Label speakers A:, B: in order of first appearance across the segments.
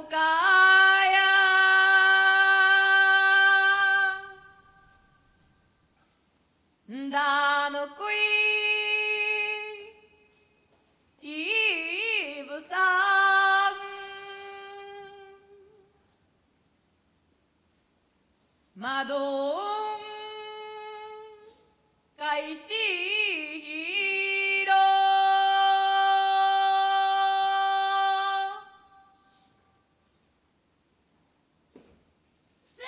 A: かやだのくいティーブさんマドン開始ヒーロすな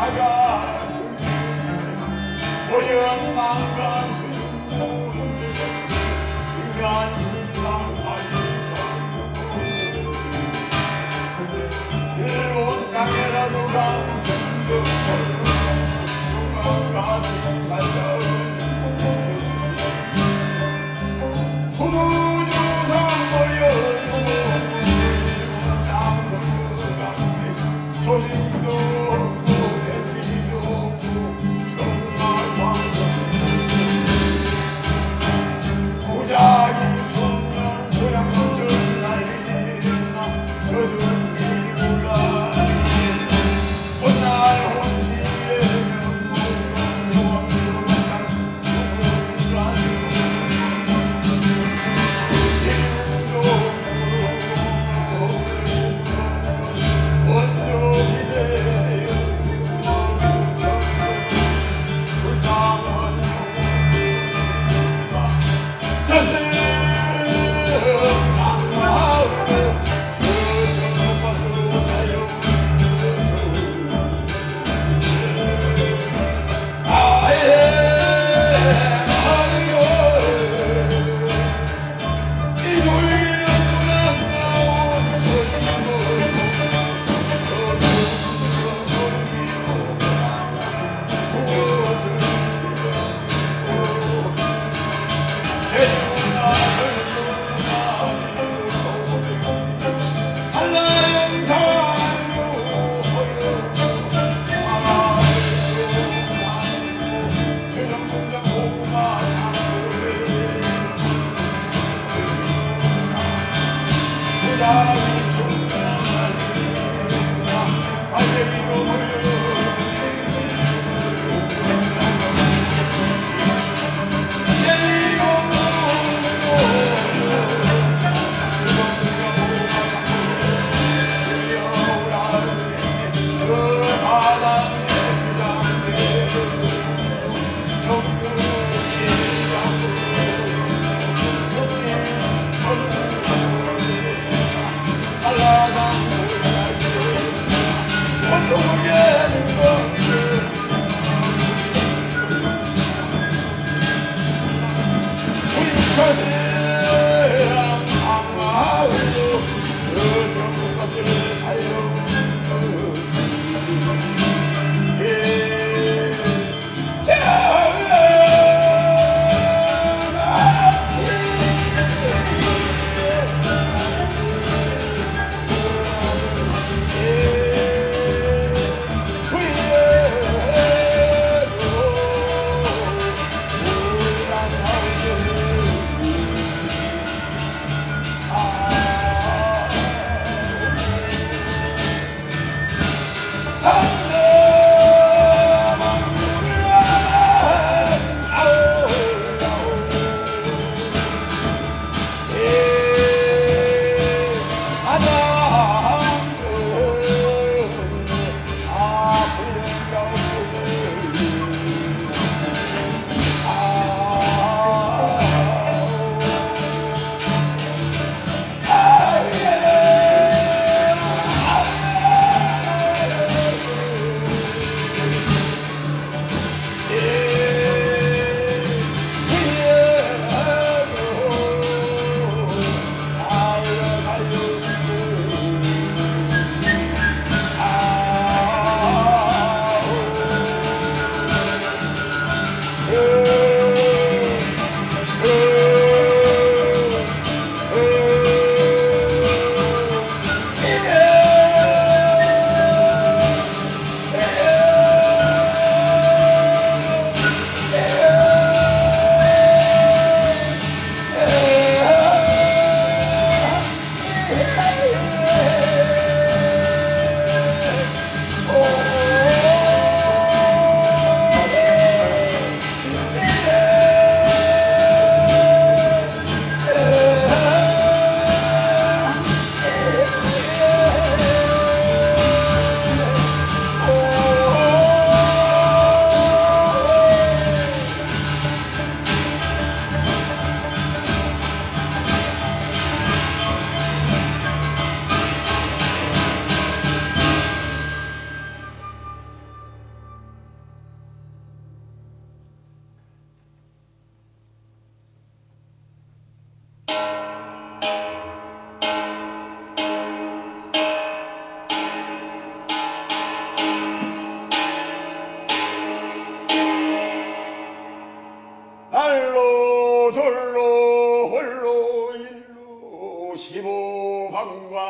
B: 사가는 보령 망간 인간 신상 일본 땅에라도 강정도 같이 살려는 부조상 버려두고 일본 땅 걸어가네 소식도 없고 भेटी도 없고 정말 광장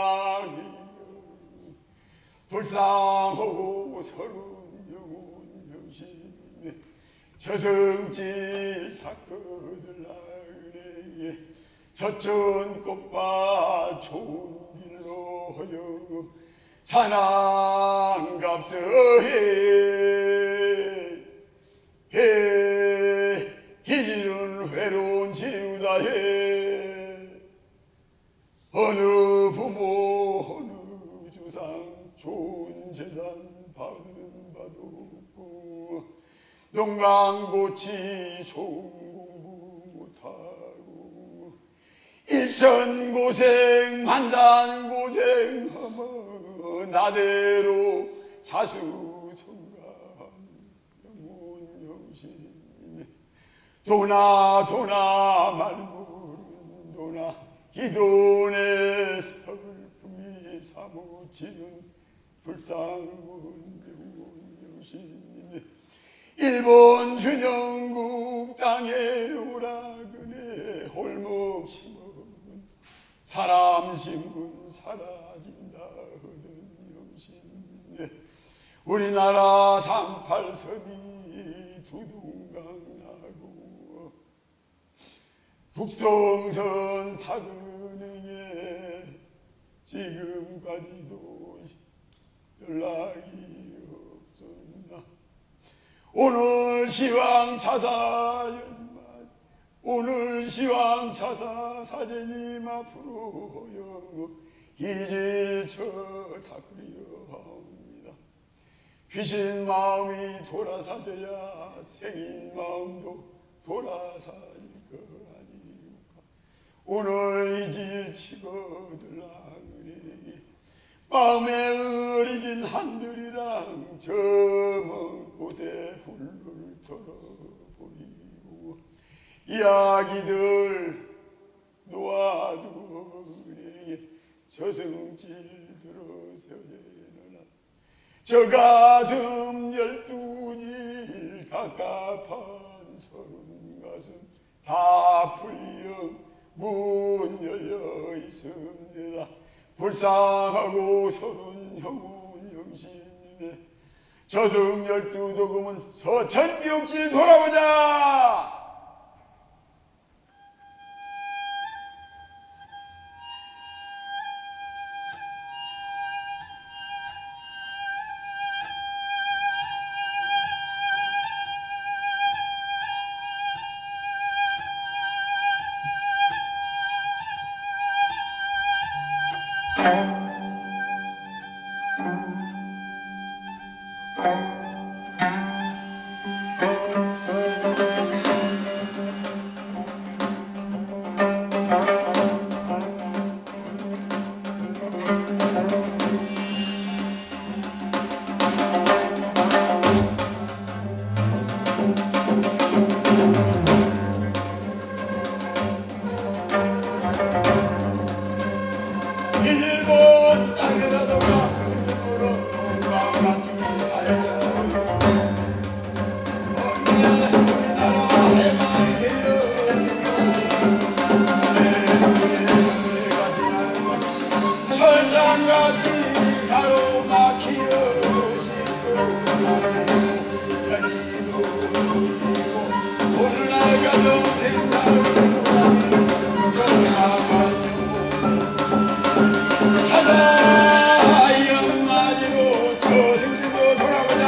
B: 사랑이 불쌍하고 서른 영혼 영신네 저승길 닦아들라 그래 젖은 꽃밭 좋은 길로 허여 사랑갑서해 이질은 외로운 지류다 해 어느 부모 어느 조상 좋은 재산 받은 바도 없고 농방고치 좋은 공부 못하고 일천고생 만단고생하며 나대로 자수성가한 영혼영신 도나 말 모르는 도나 이 돈에 서글픔이 사무치는 불쌍한 영혼영신 일본 준영국 땅에 오라그네 홀목 심은 사람 심은 사라진다 하던 영신 우리나라 38선이 두둥강 나고 북동선 타근행에 지금까지도 연락이 없었나 오늘 시황 차사 연말 오늘 시황 차사 사제님 앞으로 허여 이질처 닦으려합니다 귀신 마음이 돌아사져야 생인 마음도 돌아사질 거 아니까 오늘 이질 치거들라 그래 마음에 어리진 한들이랑 저 먼 곳에 훌훌 털어버리고 이야기들 놓아두고 그래 저승길 들어서려나 저 가슴 12질 갑갑한 서른 가슴 다 풀려 문 열려 있습니다 불쌍하고 서른 형운 영신이네 저승 12도금은 서천기옥질 돌아보자 일본 땅이라도 가끔으로 동방같이 살려 우리나라 해방되어 내가 지나는 것이 철장같이 가로막히어 소식도 연희도 누리고 오늘날 가정 생사를 찾아 연마지로 저승길로 돌아보자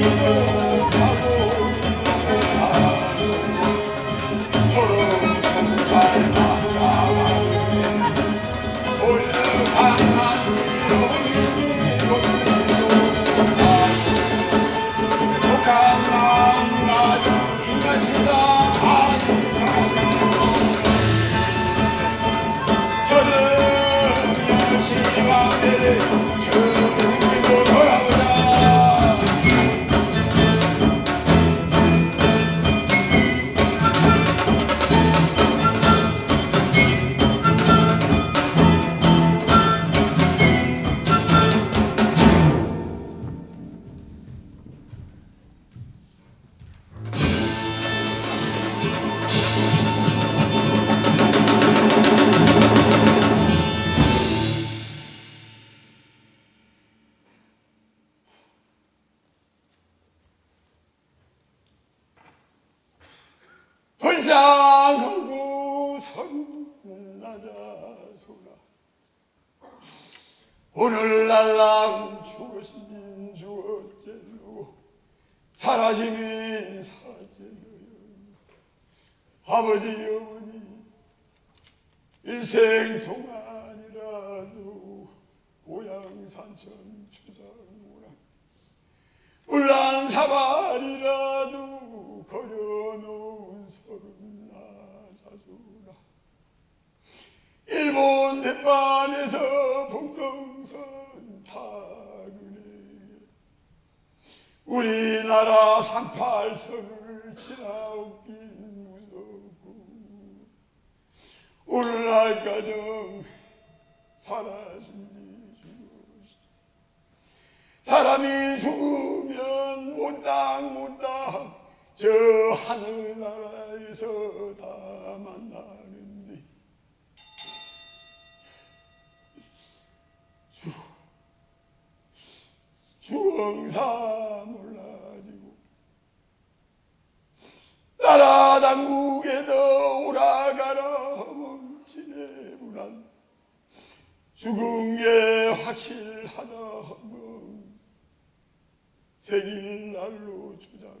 B: 이도 하고 서로 정말 맞아가는데 돌려가는 이놈이 모습도 독한 마음 가진 인간 시사 저승 시황대를 저승길로 돌아보자. 불쌍하고 성나자소나 오늘날랑 죽으시긴 죽었제로 사라지긴 사라제로 아버지 어머니 일생 동안이라도 고향 산천 초장오라 울란사발이라도 걸여놓은 서른나 자주라 일본 대만에서 북성선 타그네 우리나라 38선을 지나오긴 무섭고 오늘날 가정 살아신지 죽었지 사람이 죽으면 몬당 저 하늘나라에서 다 만나는데 주엉사 몰라지고 나라 당국에도 오라가라 멍치네분한 죽은 게 확실하다 하면 생일날로 주장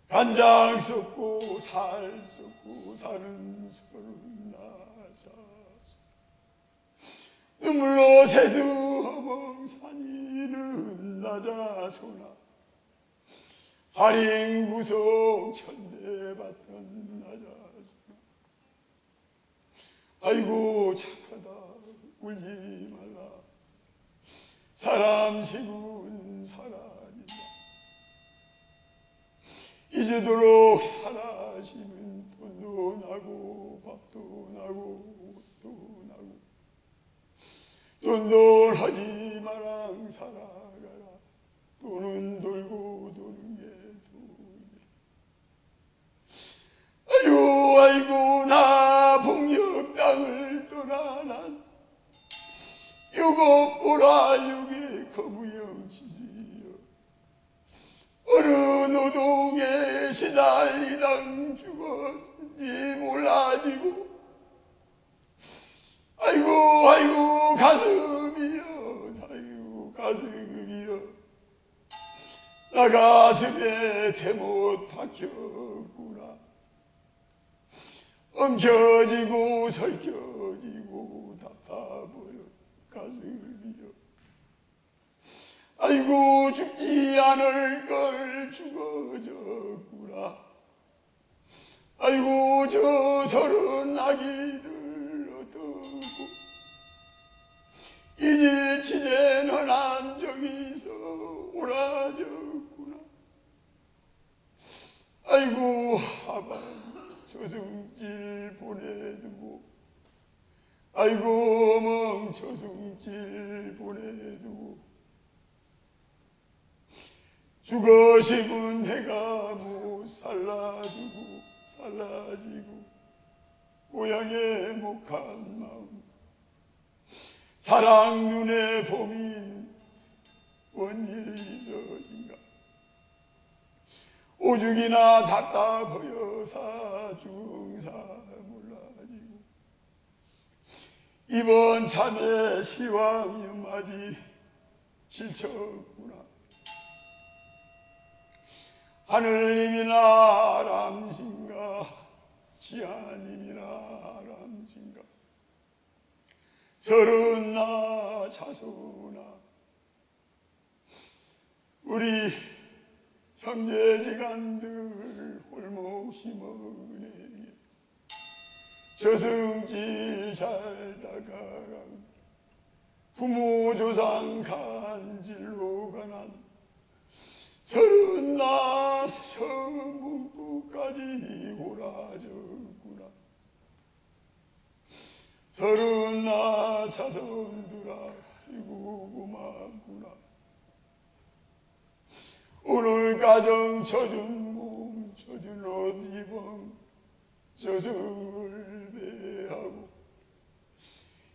B: 간장 섞고 살 섞고 사는 서른나자 눈물로 세수허멍 산이는 나자소나 할인 구속 천대받던 나자소나 아이고 착하다 울지 말라 사람 식은 사람이다 이제도록 살아시면 돈도 나고 밥도 나고 옷도 나고 돈도 하지 마랑 살아가라 돈은 돌고 도는 게 돈이야 아이고 나 북녘 땅을 떠나 난 유곡보라 육의 거무영지리여 어느 노동에 시달리당 죽었는지 몰라지고 아이고 가슴이여 아이고 가슴이여 나 가슴에 대못 박혔구나 엉켜지고 설켜지고 답답해요 가슴이여 아이고 죽지 않을 걸 죽어졌구나 아이고 저 서른 아기들 어떠고 이질 치제는 한 적이서 오라졌구나 아이고 하반 저승길 보내두고 아이고 멍 저승길 보내두고 죽어 싶은 해가 못 살라두고 살라지고 고향에 목한 마음 사랑 눈에 봄인 원일 있어진가 오죽이나 답답하여 사중사 몰라지고 이번 참에 시황 연맞이 지쳤구나 하늘님이나 람신가 지하님이나 람신가 서른나 자손아 우리 형제지간들 홀목심어내게 저승길 잘 다가가고 부모 조상 간질로 가난 서른나 서문부까지 오라졌구나. 서른나 자손들아 이고 고맙구나. 오늘 가정 젖은 몸 젖은 옷 입은 젖을 배하고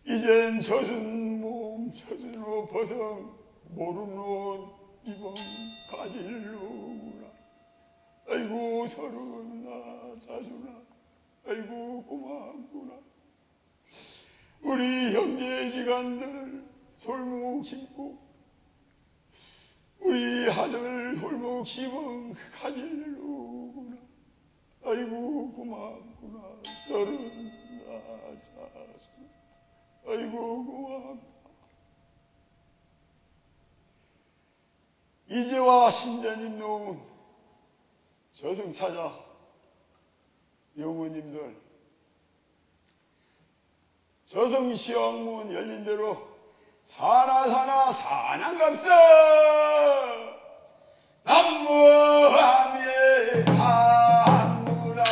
B: 이젠 젖은 몸 젖은 옷 벗은 모르는 옷 입은 가질로구나. 아이고 서른나 자손아 아이고 고맙구나. 우리 형제지간들 솔목 심고 우리 아들 홀목 심은 가질로구나. 아이고 고맙구나. 서른나 자손 아이고 고맙다. 이제와 신자님 놓은 저승차자 영호님들 저승시황문 열린 대로 사나 사냥갑서 남무함에 당구라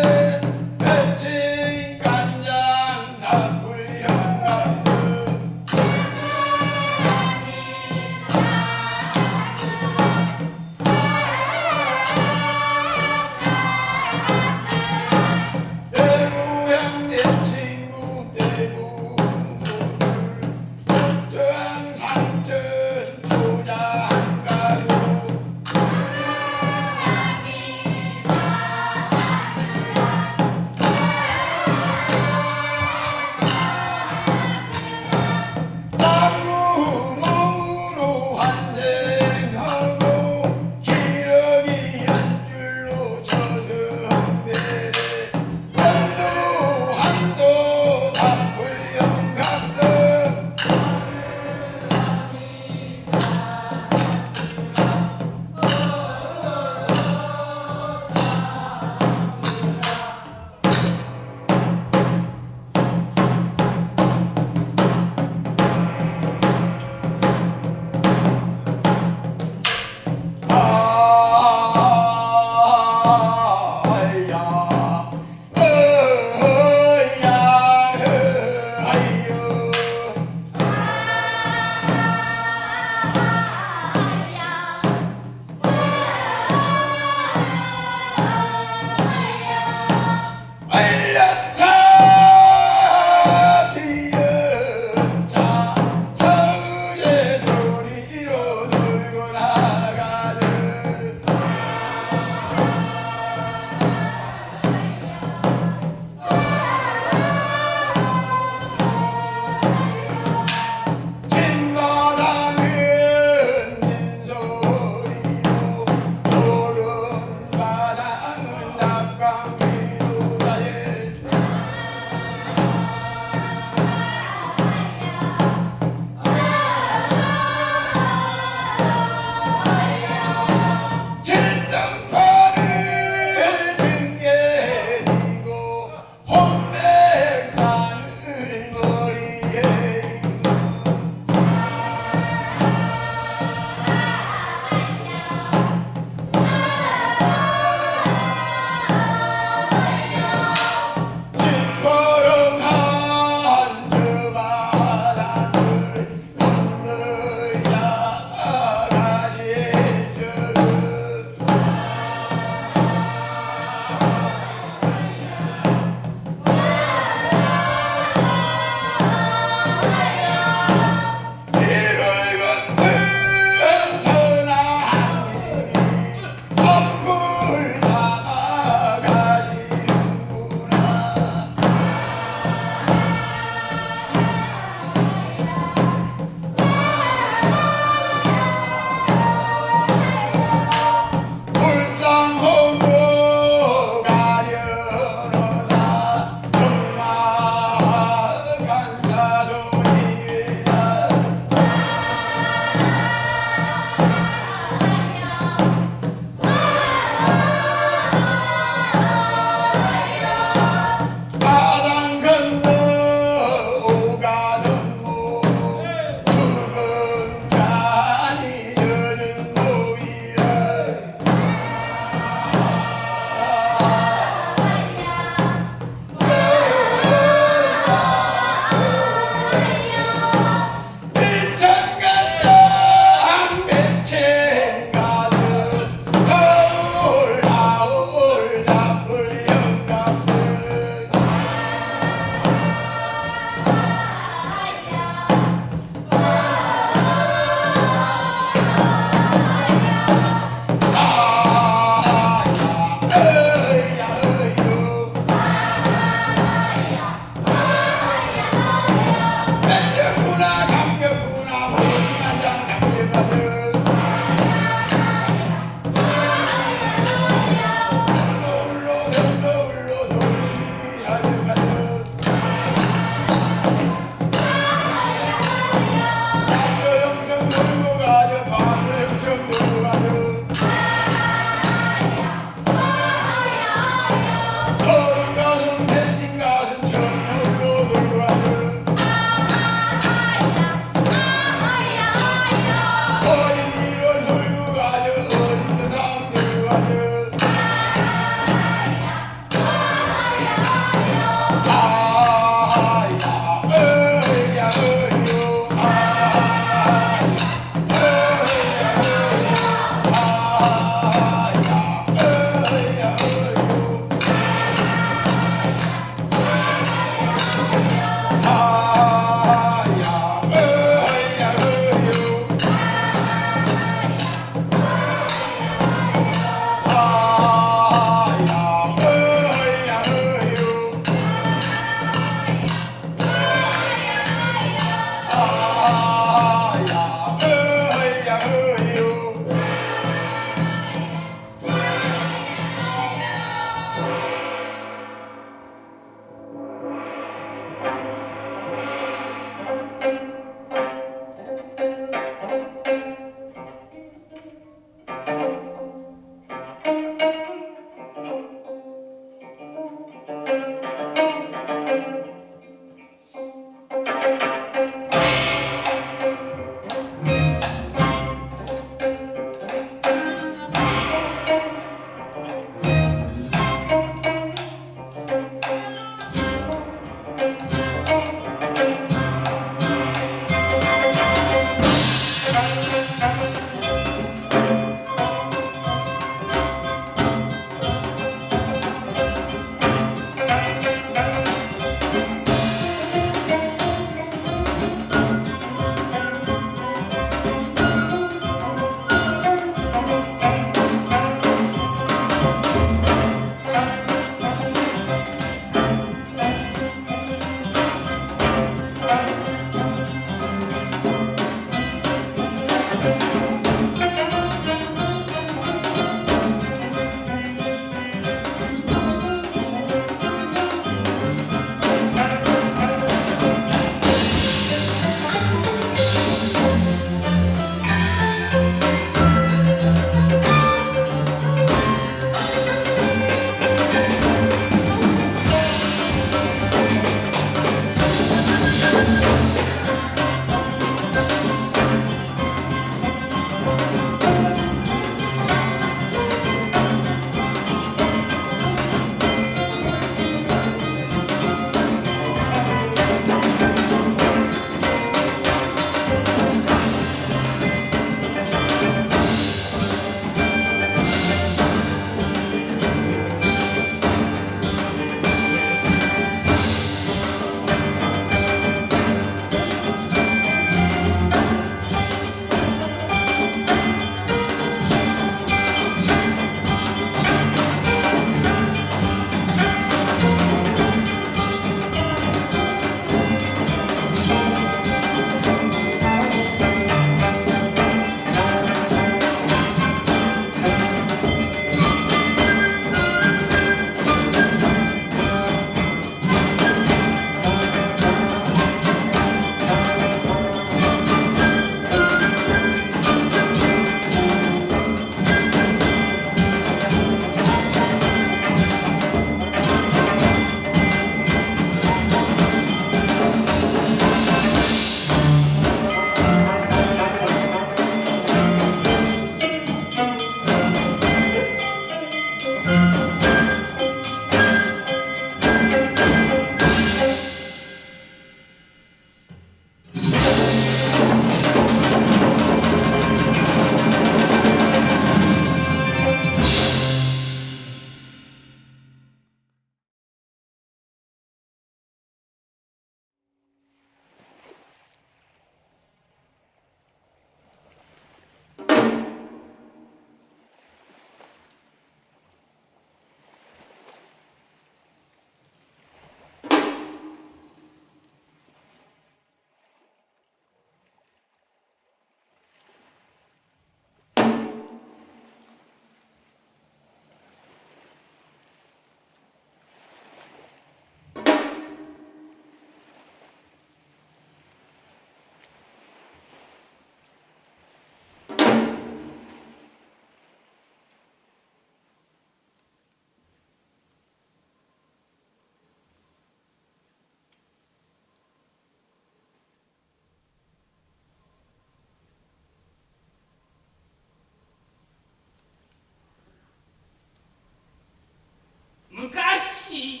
C: 昔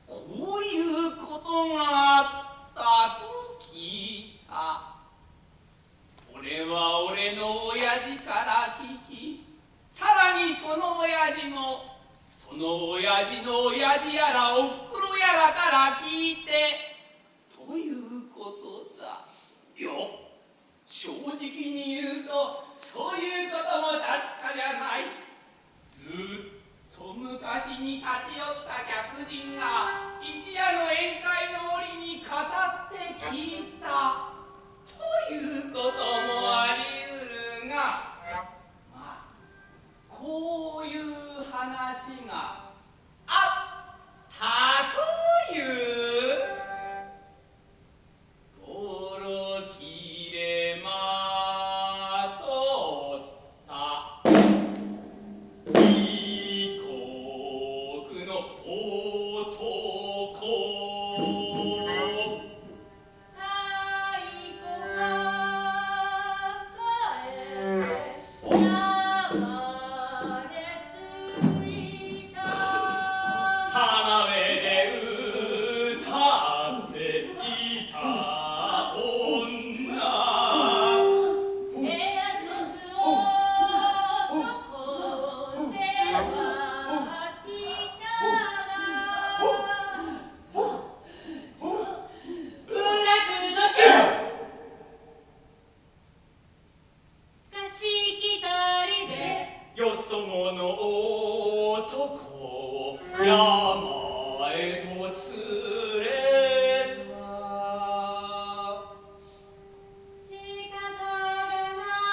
C: こういうことがあったと聞いた。俺は俺の親父から聞き、さらにその親父もその親父の親父やらおふくろやらから聞いて、ということだよ。正直に言うとそういうことも確かじゃない。ずっと昔に立ち寄った客人が一夜の宴会の折に語って聞いたということもありうるが、まあこういう話があったというとろきれまとった異国の男。花芽で歌っていた女。よそ者男を山へと連れた。
D: 仕方がな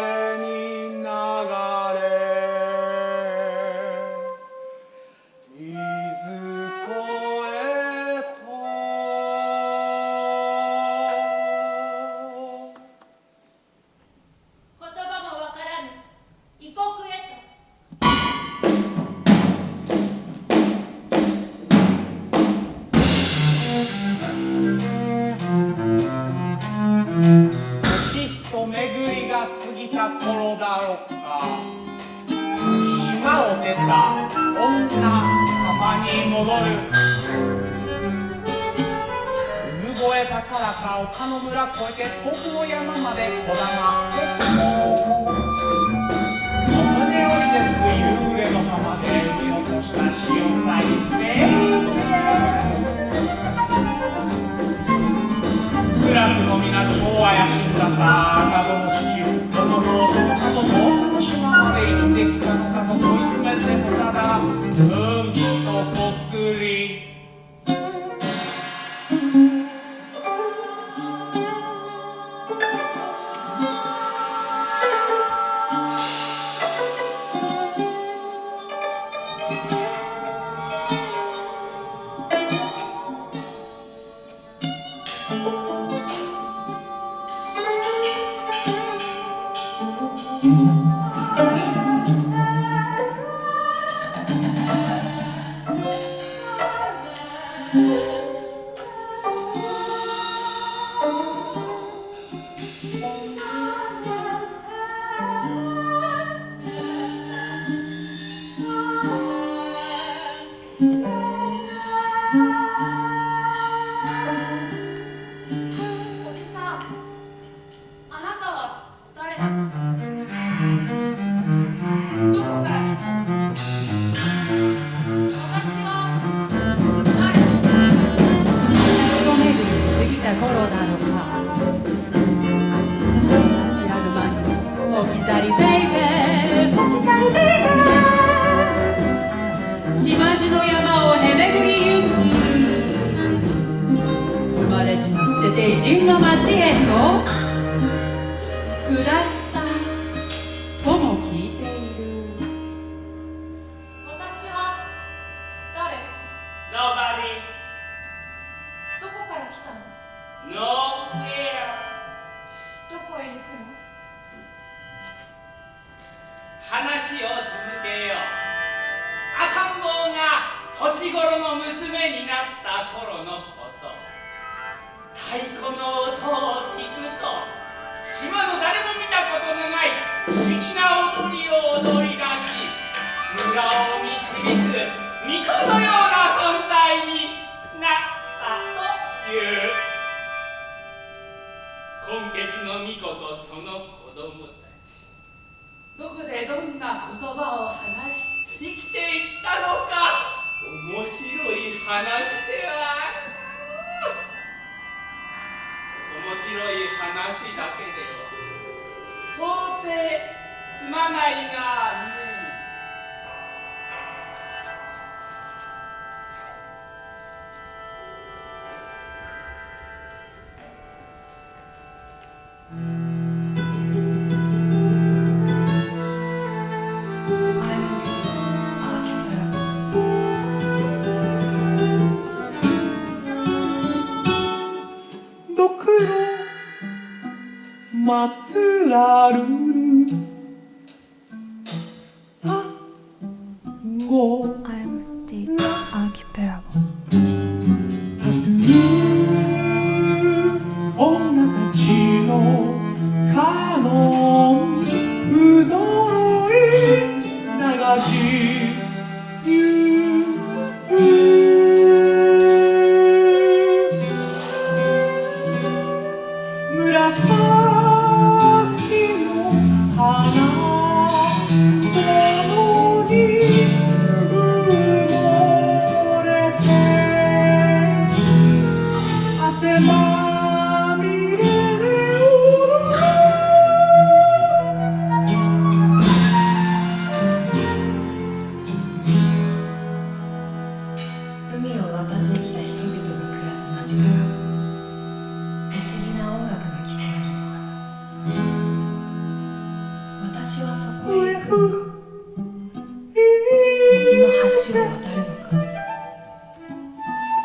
D: れに流れいずこへと
E: 言葉もわからぬ異国へと。
D: 年人巡りが過ぎた頃だろうか、島を出た女浜に戻る。産声高らか丘の村越えて遠くの山までこだまっても胸折りですく夕暮れの浜で海を落とした潮さいして苦楽の皆超怪しんださなどの父どのろうどのかともこの島まで生きてきたのかと問い詰めてもただ海とこっくり
A: おじさん、あなたは誰なの？どこから来たの？私は誰？
F: と巡り過ぎた頃だろうか、知らぬ間に置き去りベイベー、置き去りベイベー、島路の山をへめぐりゆき、生まれ島捨てて偉人の町へと下ったとも聞いている。
A: 私は誰？
C: Nobody,
A: どこから来たの？
C: nowhere.
A: どこへ行くの？
C: 話を続けよう。赤ん坊が年頃の娘になった頃のこと。太鼓の音を聞くと、島の誰も見たことのない不思議な踊りを踊り出し、村を導く巫女のような存在になったという。今月の巫女とその子供たち、どこでどんな言葉を話し生きていったのか、面白い話ではあるだろう。面白い話だけでは到底すまないがね。
D: ドクロ松らるるあご
G: I'm the archipelago.
D: たとる女たちのカノン不揃い流しゆ紫の花園に
G: 私はそこへ行く。虹の橋を渡るのか。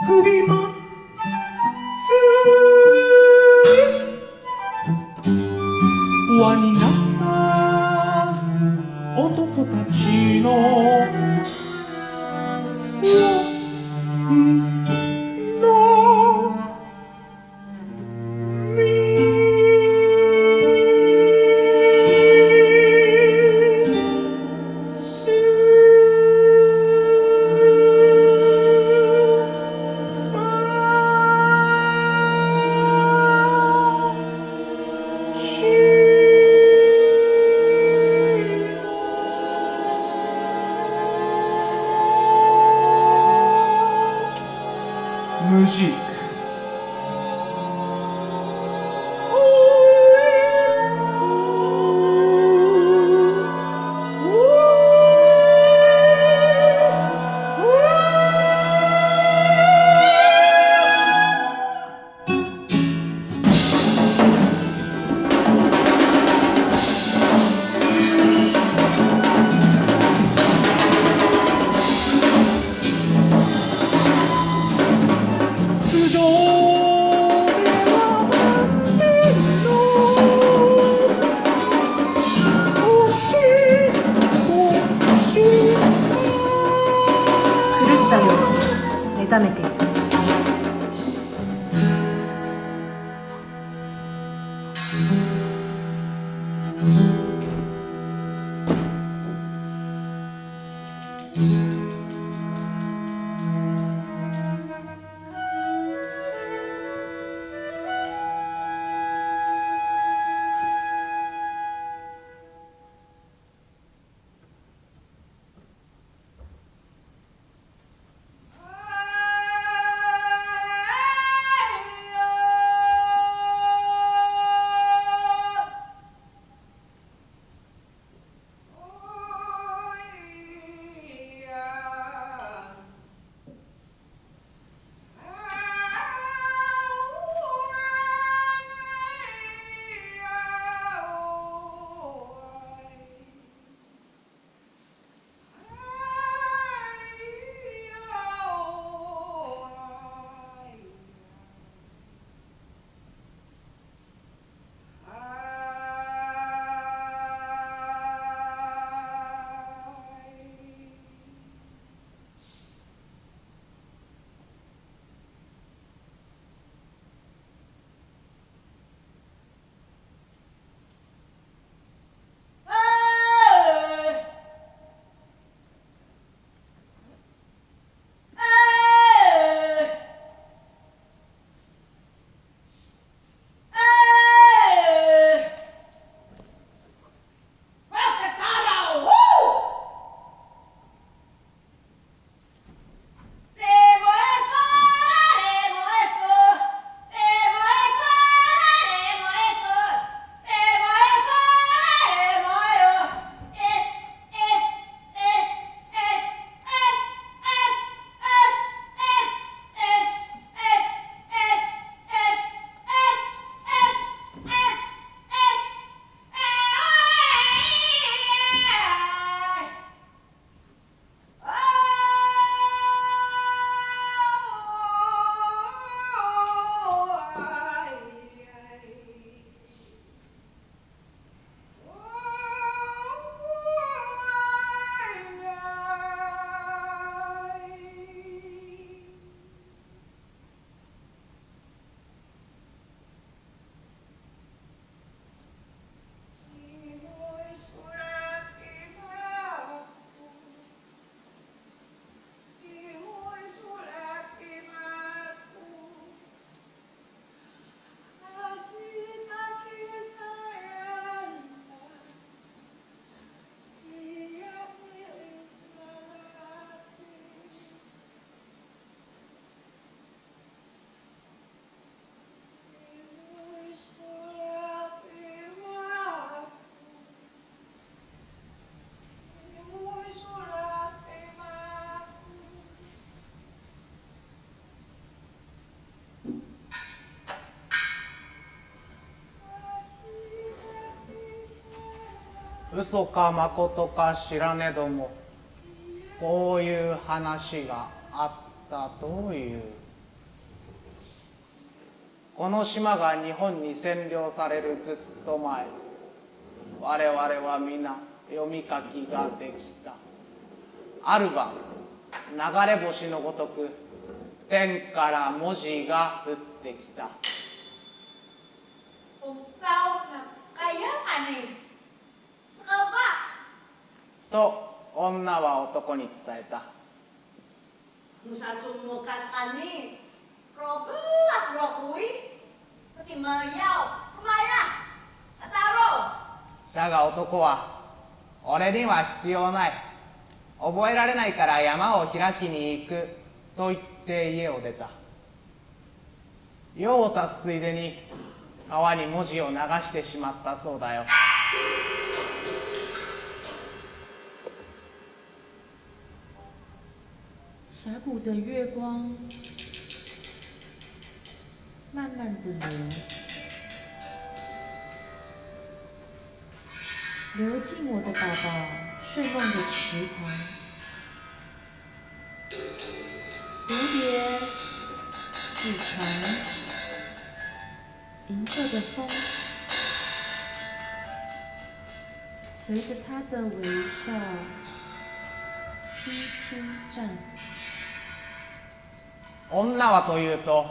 D: 首も輪になった男たちのムジック
H: 目覚めている。
D: 嘘かまことか知らねども、こういう話があったという。この島が日本に占領されるずっと前、我々は皆読み書きができた。ある晩、流れ星のごとく天から文字が降ってきた。
E: Cùng câu là cây á bà nì. Cơ bác.
D: と女は男に伝えた。
E: Nusa Cumukas Ani. Robert Rokui. Thì mời nhau. Mày à? Taro.
D: だが男は、俺には必要ない。覚えられないから山を開きに行くと言って家を出た。用を足すついでに川に文字を流してしまったそうだよ。
G: 峡谷的月光慢慢的流进我的宝宝睡梦的池塘。蝴蝶、纸船、银色的风，随着他的微笑轻轻颤。
D: 女はというと、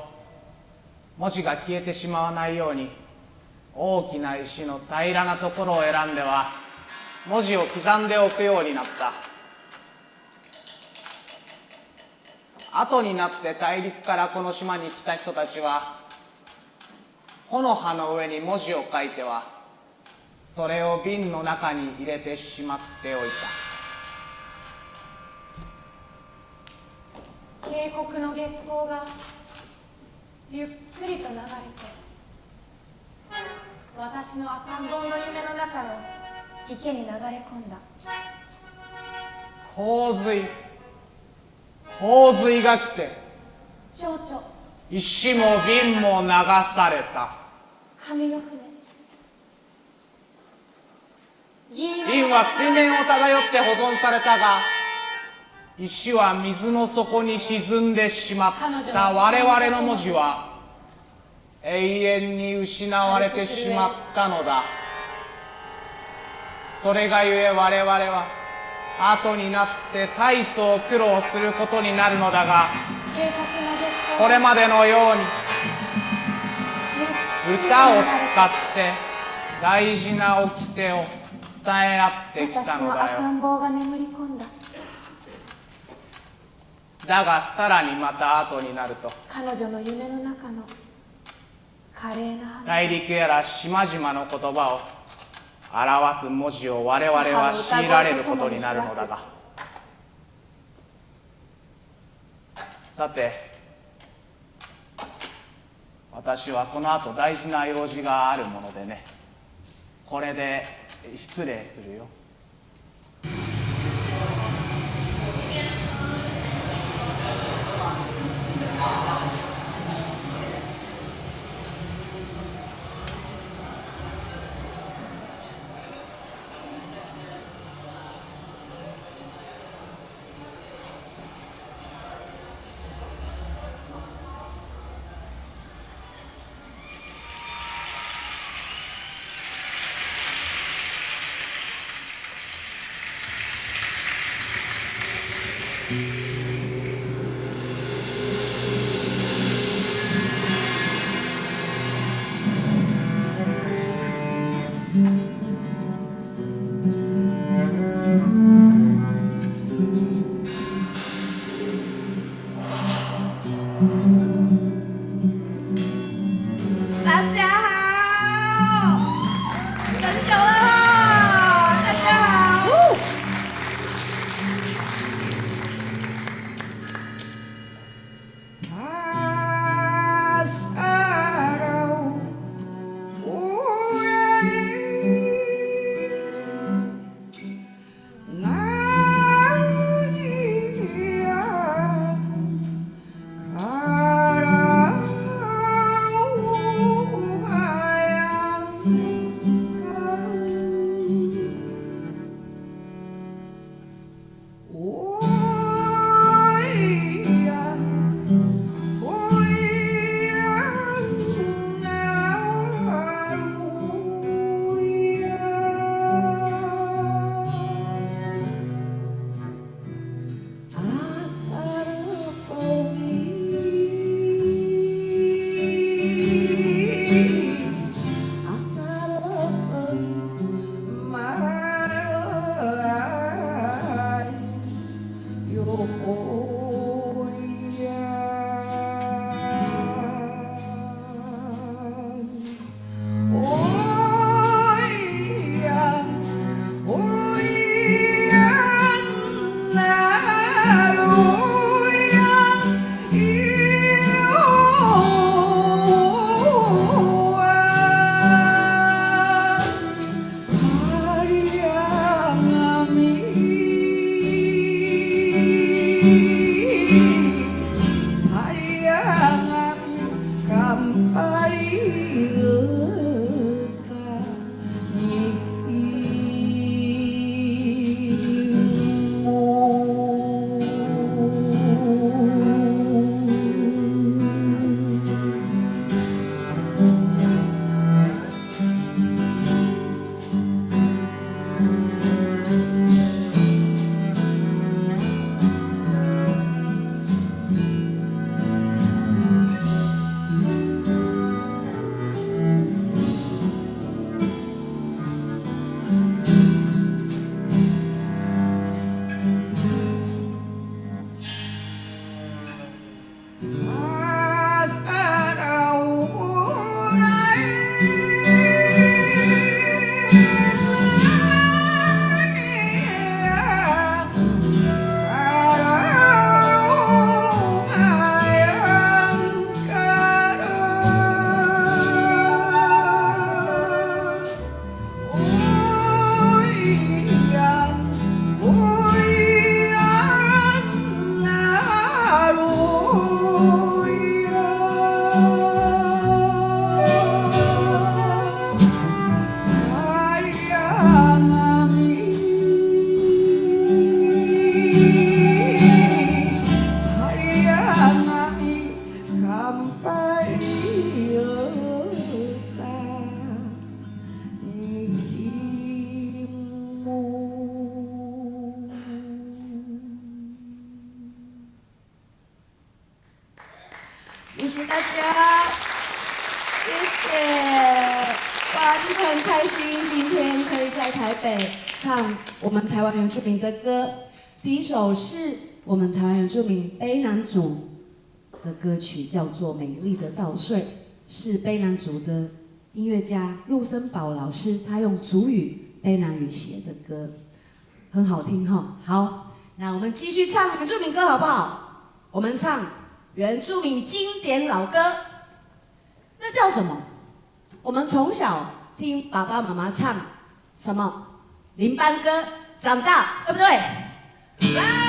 D: 文字が消えてしまわないように大きな石の平らなところを選んでは文字を刻んでおくようになった。後になって大陸からこの島に来た人たちは木の葉の上に文字を書いてはそれを瓶の中に入れてしまっておいた。
A: 渓谷の月光がゆっくりと流れて私の赤ん坊の夢の中の池に流れ込んだ。
D: 洪水が来て
A: 蝶々、
D: 石も瓶も流された。
A: 紙の船、
D: 瓶は水面を漂って保存されたが石は水の底に沈んでしまった我々の文字は永遠に失われてしまったのだ。それがゆえ我々は後になって大層苦労することになるのだが、
A: 渓谷の月光、
D: これまでのように歌を使って大事な掟を伝え合ってきた
A: 私の
D: のだよ。
A: 赤ん坊が眠り込んだ。
D: だがさらにまた後になると
A: 彼女の夢の中の華麗な花、
D: 大陸やら島々の言葉を表す文字を我々は強いられることになるのだが、さて私はこの後大事な用事があるものでね、これで失礼するよ。
I: 谢谢大家，谢谢。哇，真的很开心，今天可以在台北唱我们台湾原住民的歌。第一首是我们台湾原住民卑南族的歌曲，叫做《美丽的稻穗》，是卑南族的音乐家陆森堡老师，他用族语卑南语写的歌，很好听哈。好，那我们继续唱原住民歌好不好？我们唱原住民经典老歌，那叫什么？我们从小听爸爸妈妈唱什么林班歌长大，对不对？来。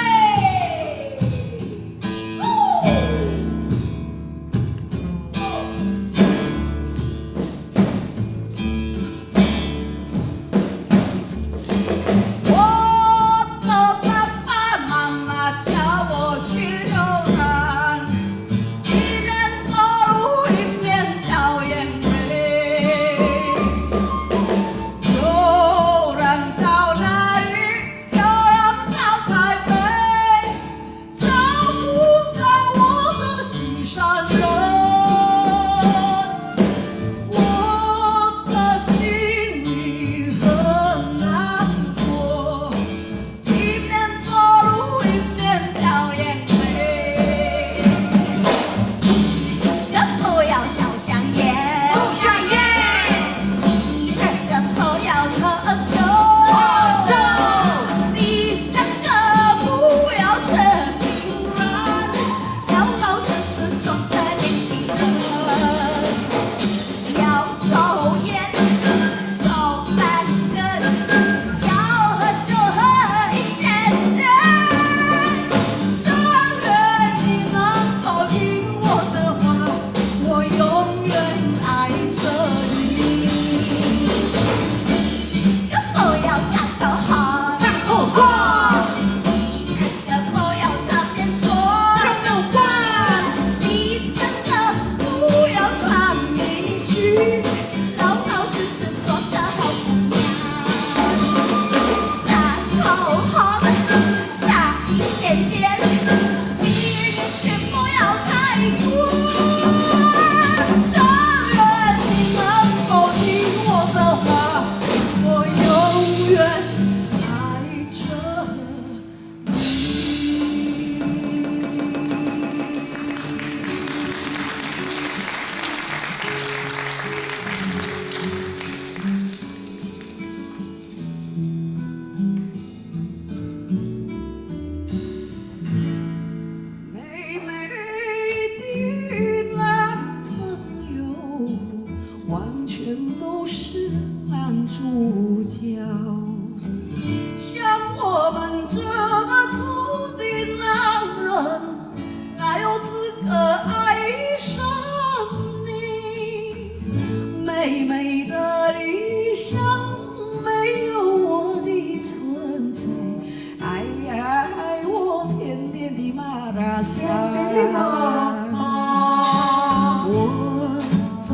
I: 我最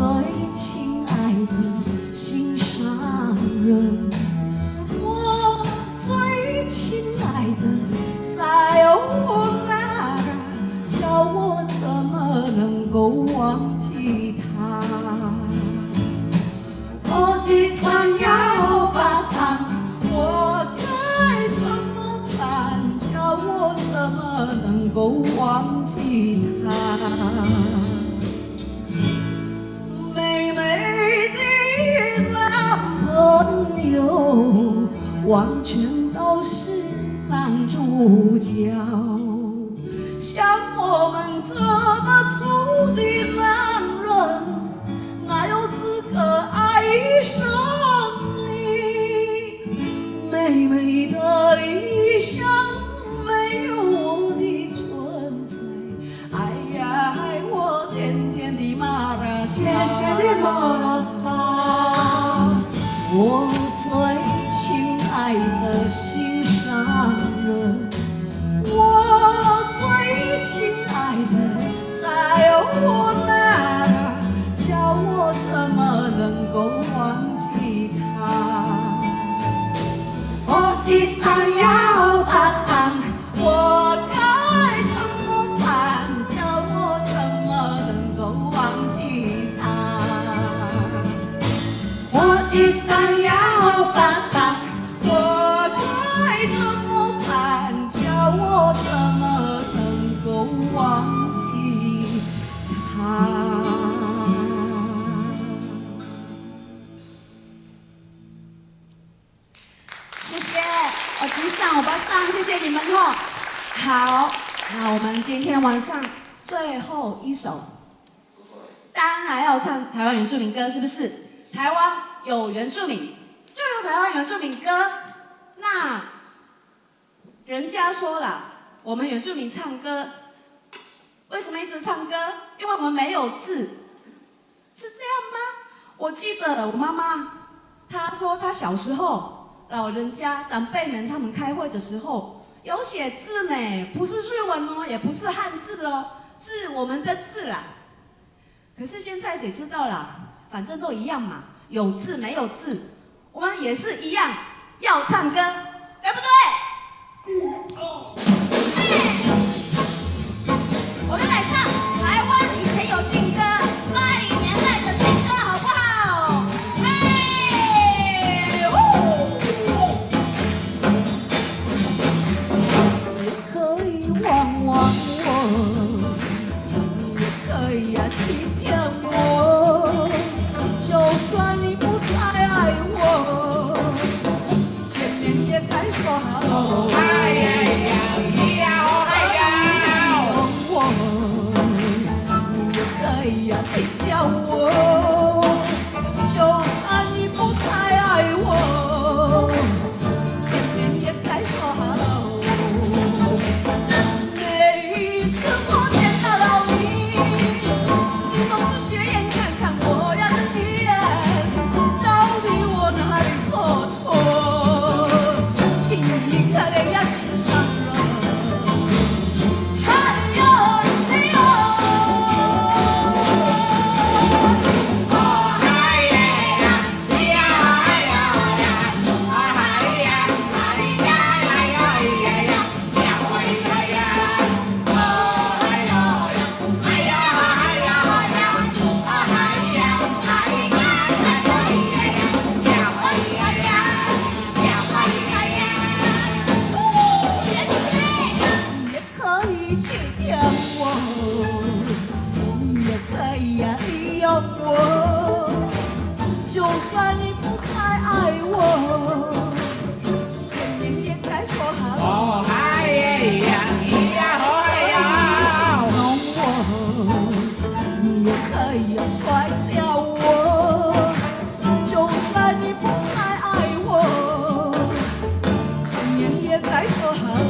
I: 亲爱的心上人，我最亲爱的撒尤那拉，叫我怎么能够忘记他？我去桑呀，欧巴桑，我该怎么办？叫我怎么能够忘记他？美美的男朋友，完全都是男主角。像我们这么粗的男人，哪有资格爱上你？美美的理想没有我的存在，哎呀，爱我甜甜的马拉萨，我最吉桑呀，欧巴桑，我该怎么办？叫我怎么能够忘记他？我吉桑呀，欧巴桑，我该怎么办？叫我怎么能够忘记他？谢谢，我吉桑，欧巴桑，谢谢你们哦。好，那我们今天晚上最后一首，当然要唱台湾原住民歌，是不是？台湾有原住民，就有台湾原住民歌。那人家说了，我们原住民唱歌，为什么一直唱歌？因为我们没有字，是这样吗？我记得我妈妈，她说她小时候，老人家长辈们他们开会的时候有写字呢，不是日文哦，也不是汉字哦，是我们的字啦。可是现在谁知道啦？反正都一样嘛，有字没有字，我们也是一样要唱歌，对不对？我们来唱台湾以前有劲歌，80年代的劲歌，好不好？你可以忘我，你也可以欺骗我，就算你不再爱我，见面也该说好。停掉我，就算你不再爱我，见面也该说好。每一次我见到了你，你总是斜眼看看我呀的脸，到底我哪里做错？请你可怜呀心上人。就算你不再爱我，见面也该说好。哦嗨呀呀嗨呀！弄我，你也可以甩掉我。就算你不再爱我，见面也该说好喽。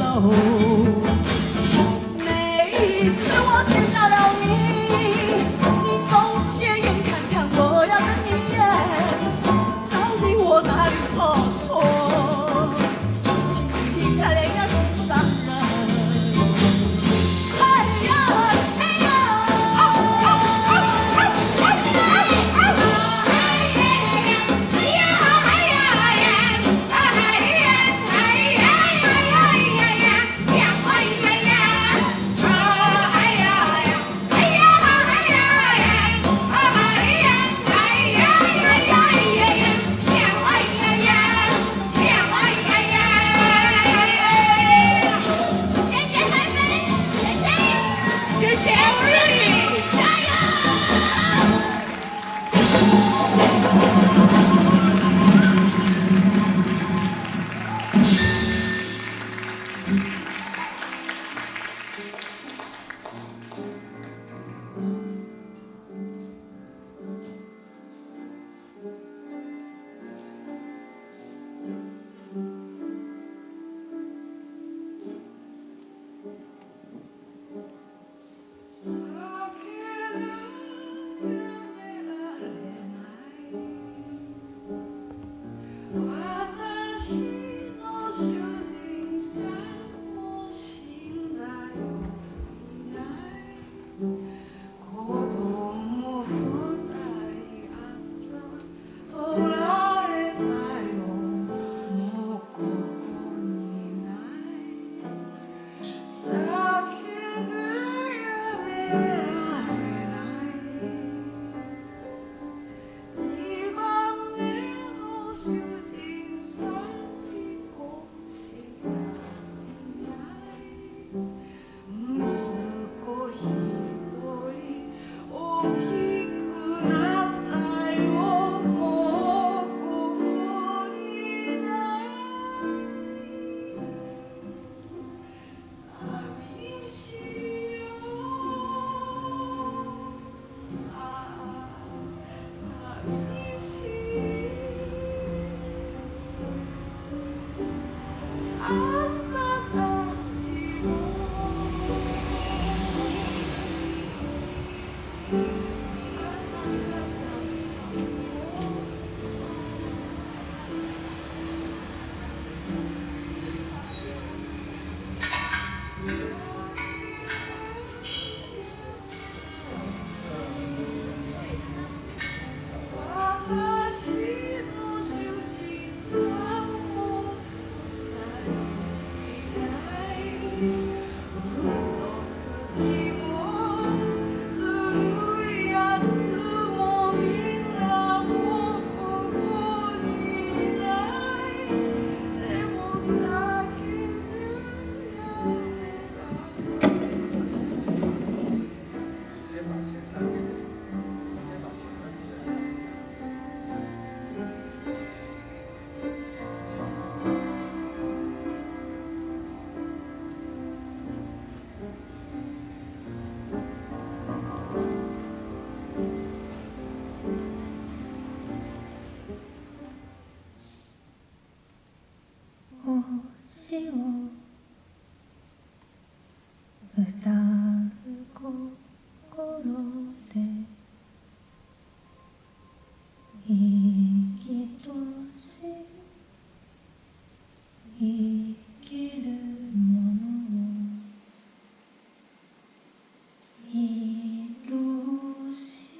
I: 每一次我见到了你，你总是斜眼看看我要的你耶。我哪里做错？请你可怜呀心上人。哎呀哎呀！
E: 哎呀！
F: 詩を歌う心で生きとし生きるものを愛し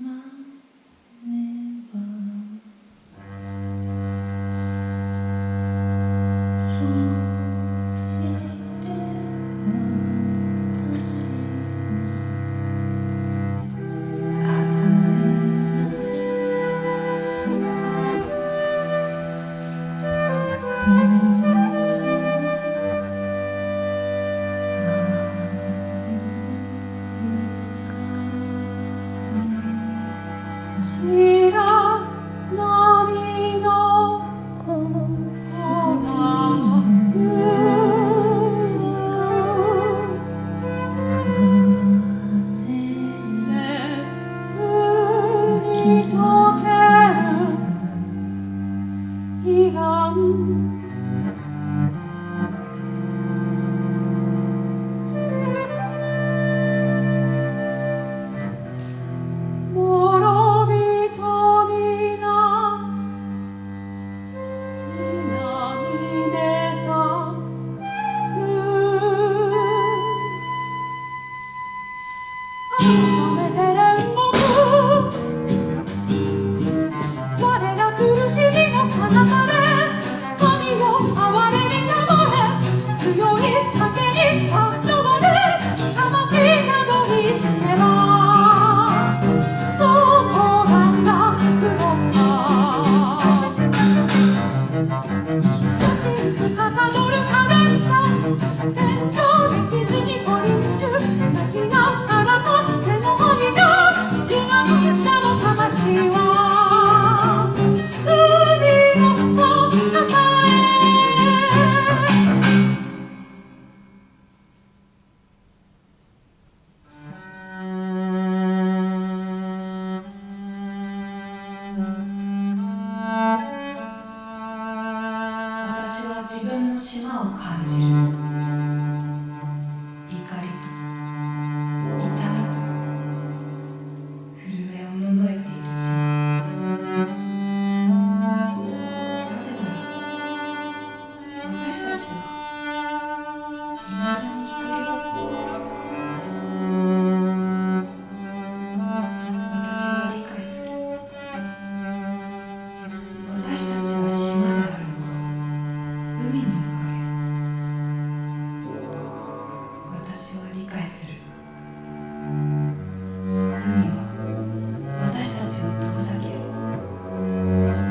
F: まねばそうして私与知ら波の声が風で降り注げる彼岸滅びと皆南でさす改めて煉獄我ら苦しみの彼方で神よ憐れみたまえ強い酒に現れ魂たどり着けばそこが黒か星つかさどるカデンツァ天井できずに孤立中泣きがからか手の鬼が受難者の魂は海の中へ私は自分の島を感じる怒りと痛みと震えをののえているしなぜなら私たちは未だに一人ぼっち私は理解する私たちは島であるのは海のおかげ私は理解する海は私たちを遠ざけそして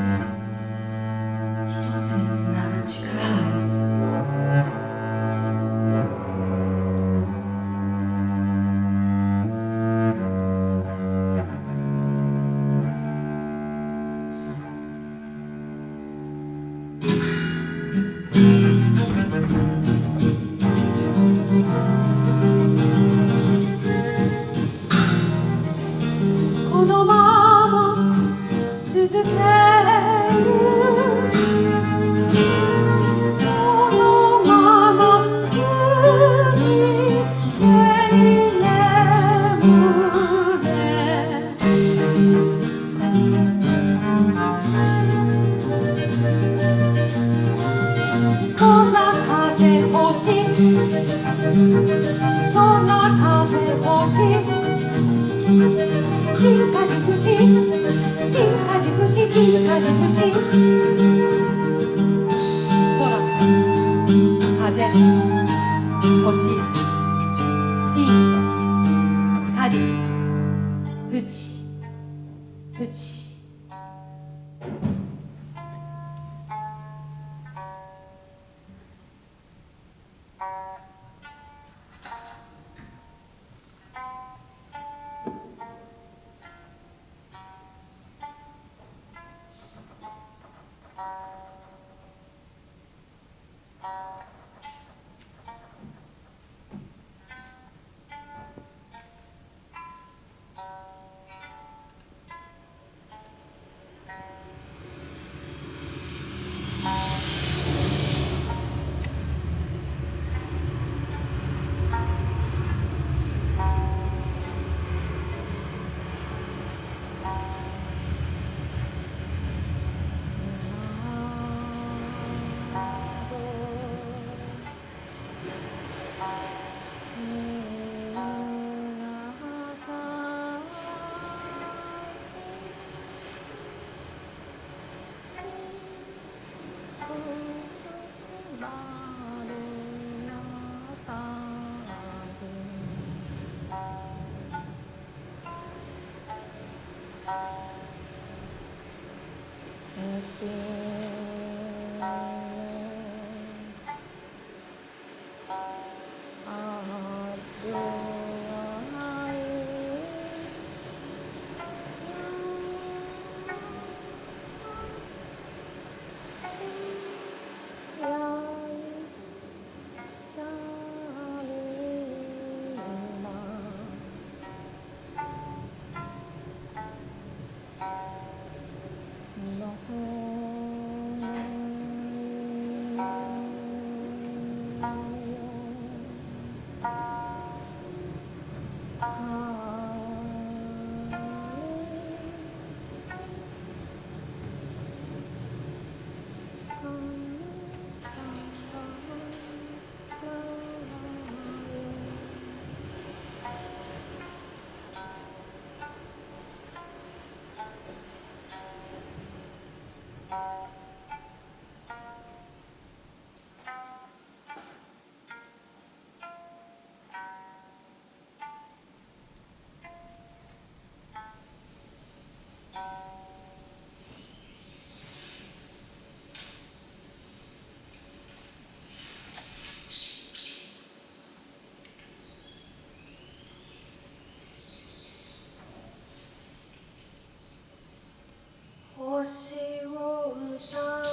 F: 一つにつなぐ力を持つこのまま続けるそのまま海辺に眠れそんな風星そんな風星金火事不死金火事不死金火事不死空風星ティカディフチフチ星を歌う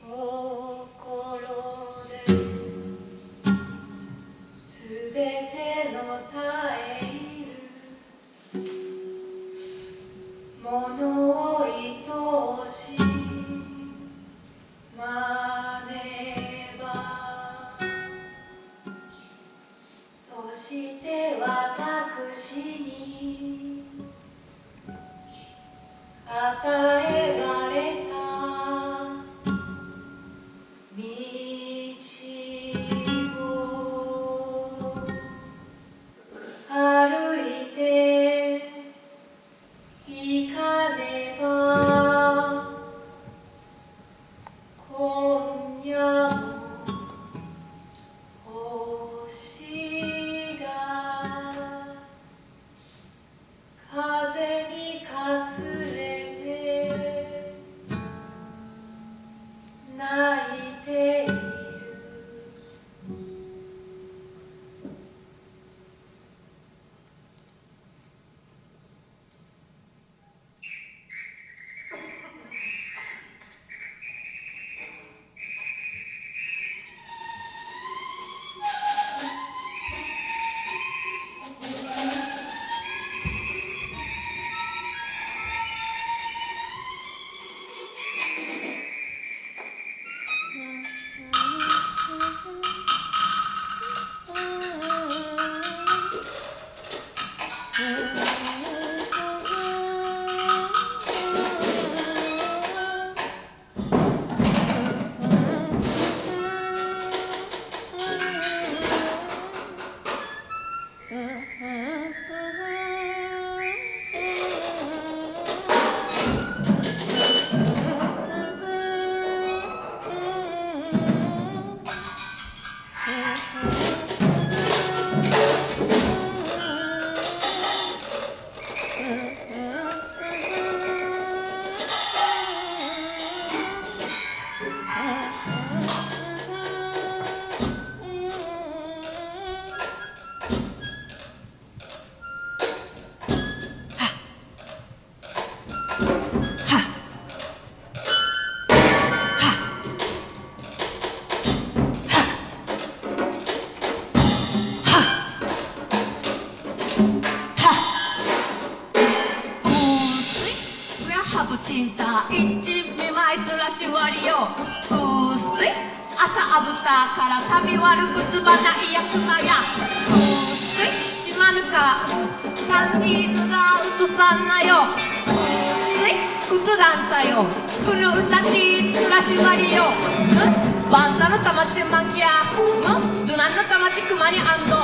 F: 心ですべての絶えるものを愛しまねばそして私に与えられた道を歩いて行かねば今夜も星が風にかすれ泣いている
J: tinta一目前ずらし割りよ薄い朝あぶたから旅悪くつばないやくまや薄いちまぬかパンにぬらうとさんなよ薄いうつらんたよこの歌にずらし割りよバンダのたまちまきやドナンのたまちくまにあんど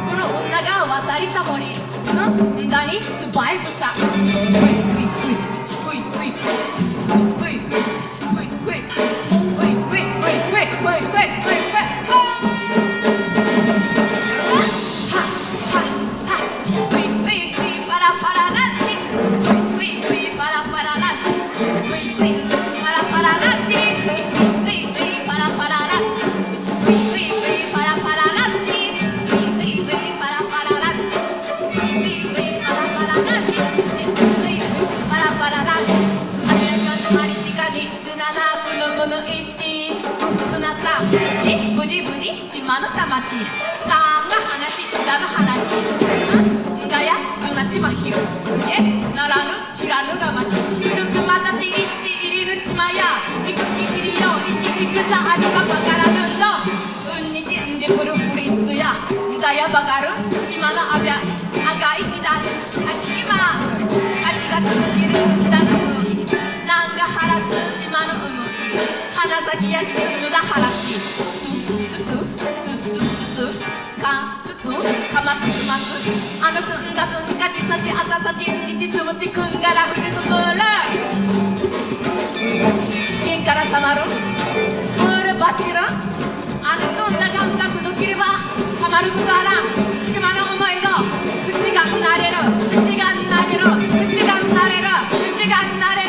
J: この女が渡りたもりんだにとバイブさうちウィウィウィパラパラランディうちウィウィウィパラパラランディうちウィウィウィパラパラランディうちウィウィウィパラパラランディうちウィウィウィパラパラランディあれがつまりティカディドゥナナクヌムヌイッティムフトナタチブディブディチマノタマチランが話ラが話うんがやドゥナチマヒルえならぬひらぬがまちひるくまたていっていりぬちまやいくきひりよいちいくさあるがばからぬんどうんにてんでプルプリッツやだやばがるちまのあびゃあがいちだかちきまうかちがつづきるだぬむなんがはらすちまのうむ花咲やちぬだはらしトゥトゥトゥトゥトゥトゥトゥかトゥトゥかまトゥまくあのトゥンだトゥンかちさてあたさてんにてトゥムてくんがらふるとむる試験からさまるムールバッチルあのトゥンだがんだ届ければさまることあらん島の思いが口がなれる口がなれる口がなれる口がなれる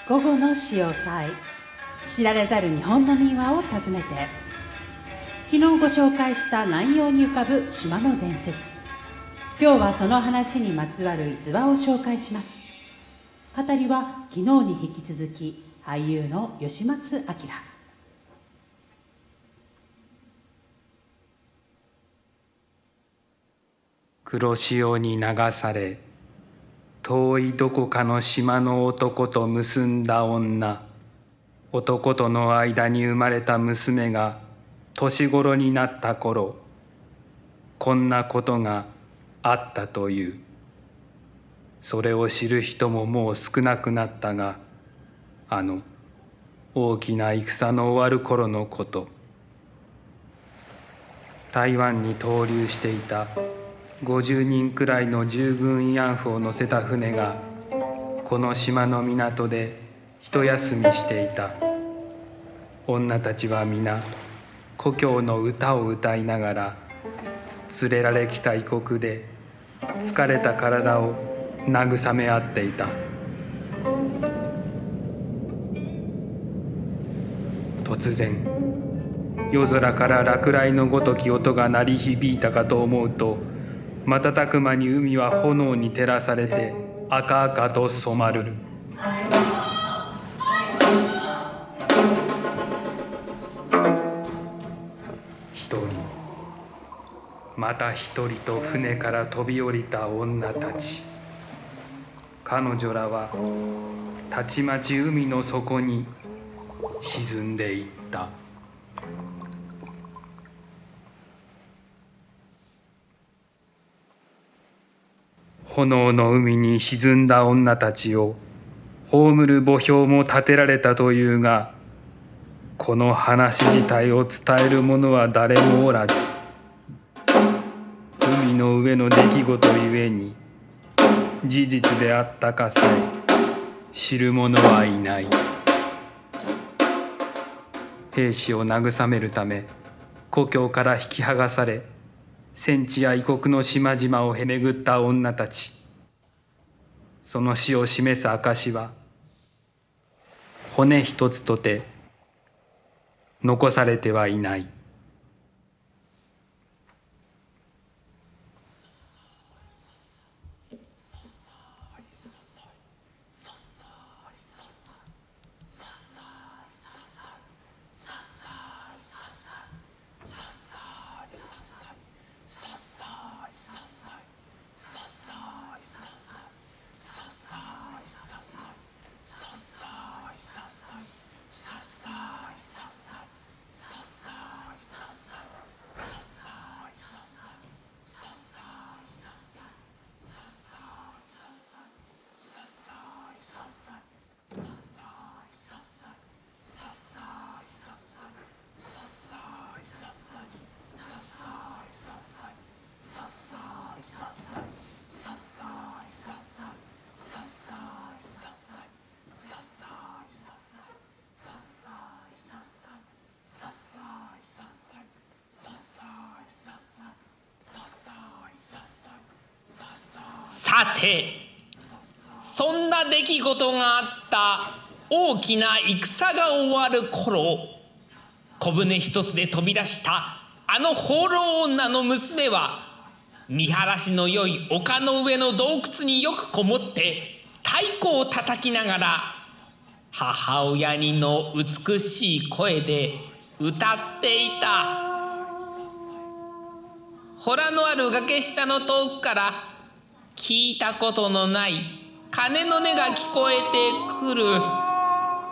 K: 午後の潮騒、知られざる日本の民話を訪ねて、昨日ご紹介した南洋に浮かぶ島の伝説、今日はその話にまつわる逸話を紹介します。語りは昨日に引き続き俳優の吉松明。
L: 黒潮に流され、遠いどこかの島の男と結んだ女、男との間に生まれた娘が年頃になった頃、こんなことがあったという。それを知る人ももう少なくなったが、あの大きな戦の終わる頃のこと。台湾に投留していた50人くらいの従軍慰安婦を乗せた船がこの島の港で一休みしていた。女たちは皆故郷の歌を歌いながら連れられきた異国で疲れた体を慰め合っていた。突然夜空から落雷のごとき音が鳴り響いたかと思うと、瞬く間に海は炎に照らされて赤々と染まる。一人また一人と船から飛び降りた女たち。彼女らはたちまち海の底に沈んでいった。炎の海に沈んだ女たちを葬る墓標も建てられたというが、この話自体を伝える者は誰もおらず、海の上の出来事ゆえに事実であったかさえ知る者はいない。兵士を慰めるため故郷から引き剥がされ、戦地や異国の島々をへ巡った女たち。その死を示す証は骨一つとて残されてはいない。
C: さて、そんな出来事があった大きな戦が終わる頃、小舟一つで飛び出したあの放浪女の娘は、見晴らしの良い丘の上の洞窟によくこもって太鼓を叩きながら、母親にの美しい声で歌っていた。洞のある崖下の遠くから聞いたことのない鐘の音が聞こえてくる。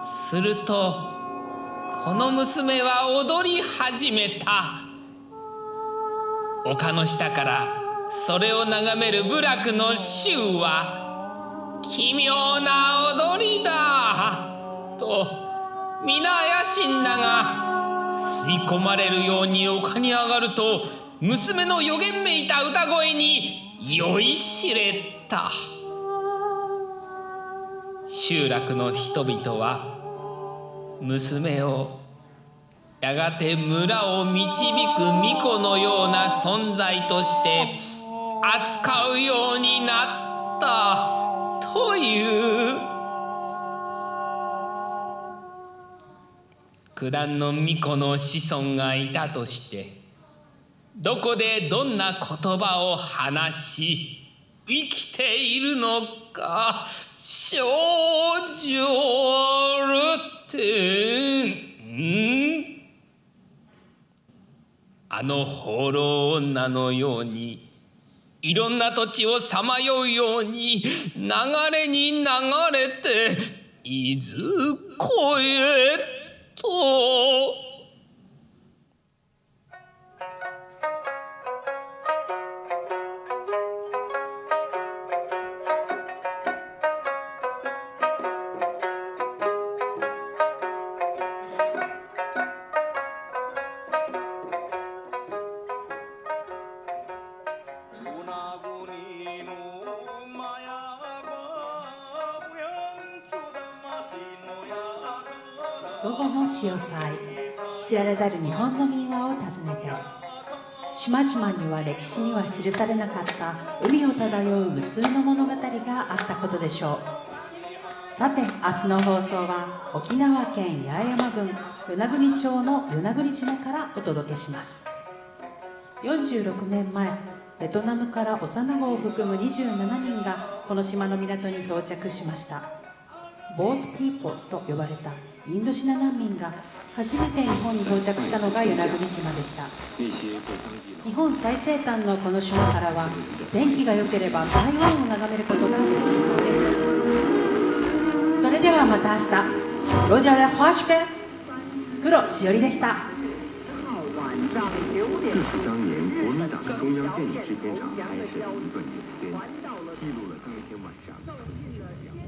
C: するとこの娘は踊り始めた。丘の下からそれを眺める部落の衆は、奇妙な踊りだと皆怪しんだが、吸い込まれるように丘に上がると、娘のよげんめいた歌声に酔いしれた。集落の人々は娘をやがて村を導く巫女のような存在として扱うようになったという。九段の巫女の子孫がいたとしてどこでどんな言葉を話し生きているのか少女ってあの放浪女のようにいろんな土地をさまようように流れに流れていずこへと。
K: 午後の潮騒、知られざる日本の民話を訪ねて、島々には歴史には記されなかった海を漂う無数の物語があったことでしょう。さて、明日の放送は沖縄県八重山郡与那国町の与那国島からお届けします。46年前、ベトナムから幼子を含む27人がこの島の港に到着しました。ボートピーポーと呼ばれたインドシナ難民が初めて日本に到着したのが与那国島でした。日本最西端のこの島からは天気が良ければ台湾を眺めることができるそうです。それではまた明日。ロジャー・ホーシュペ黒しおりでした。
M: 当年国民党中央电影制片厂拍摄的一段影片，记录了当天晚上城市的样子。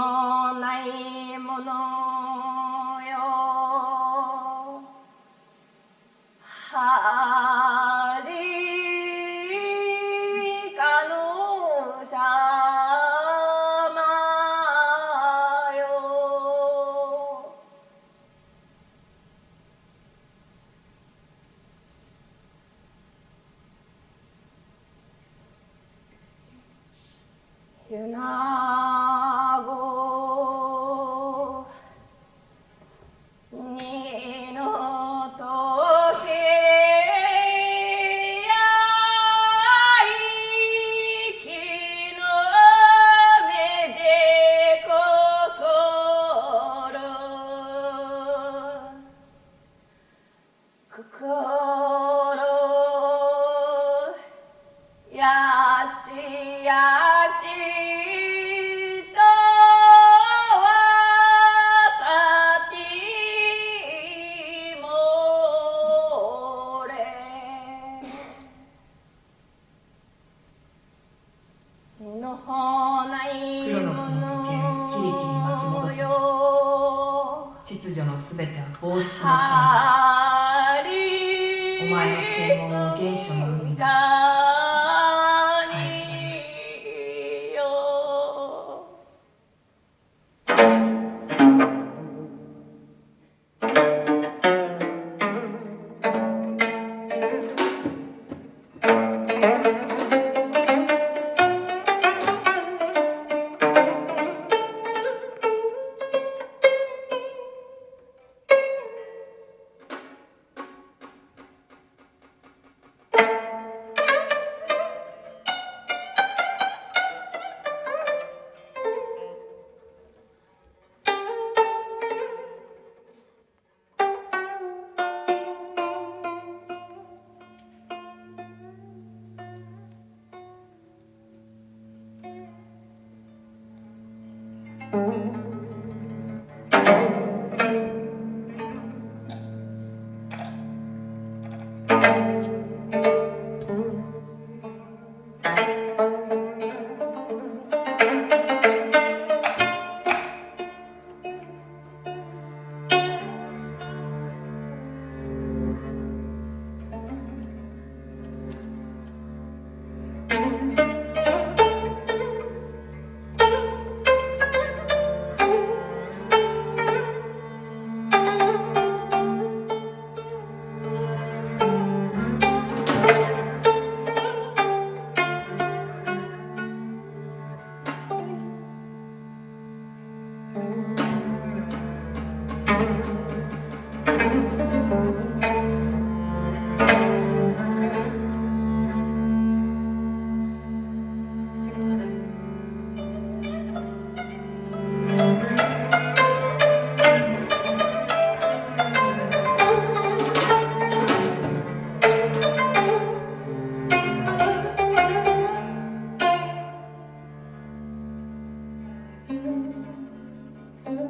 J: のないものよはりかのさまよゆなごにのとけやいきのめじこころ心やしやしとわたてもれのない
N: クロノスの時計をキリキリ巻き戻せば秩序のすべては放出の神だ。お前の声紋を原初の海に返すがよい。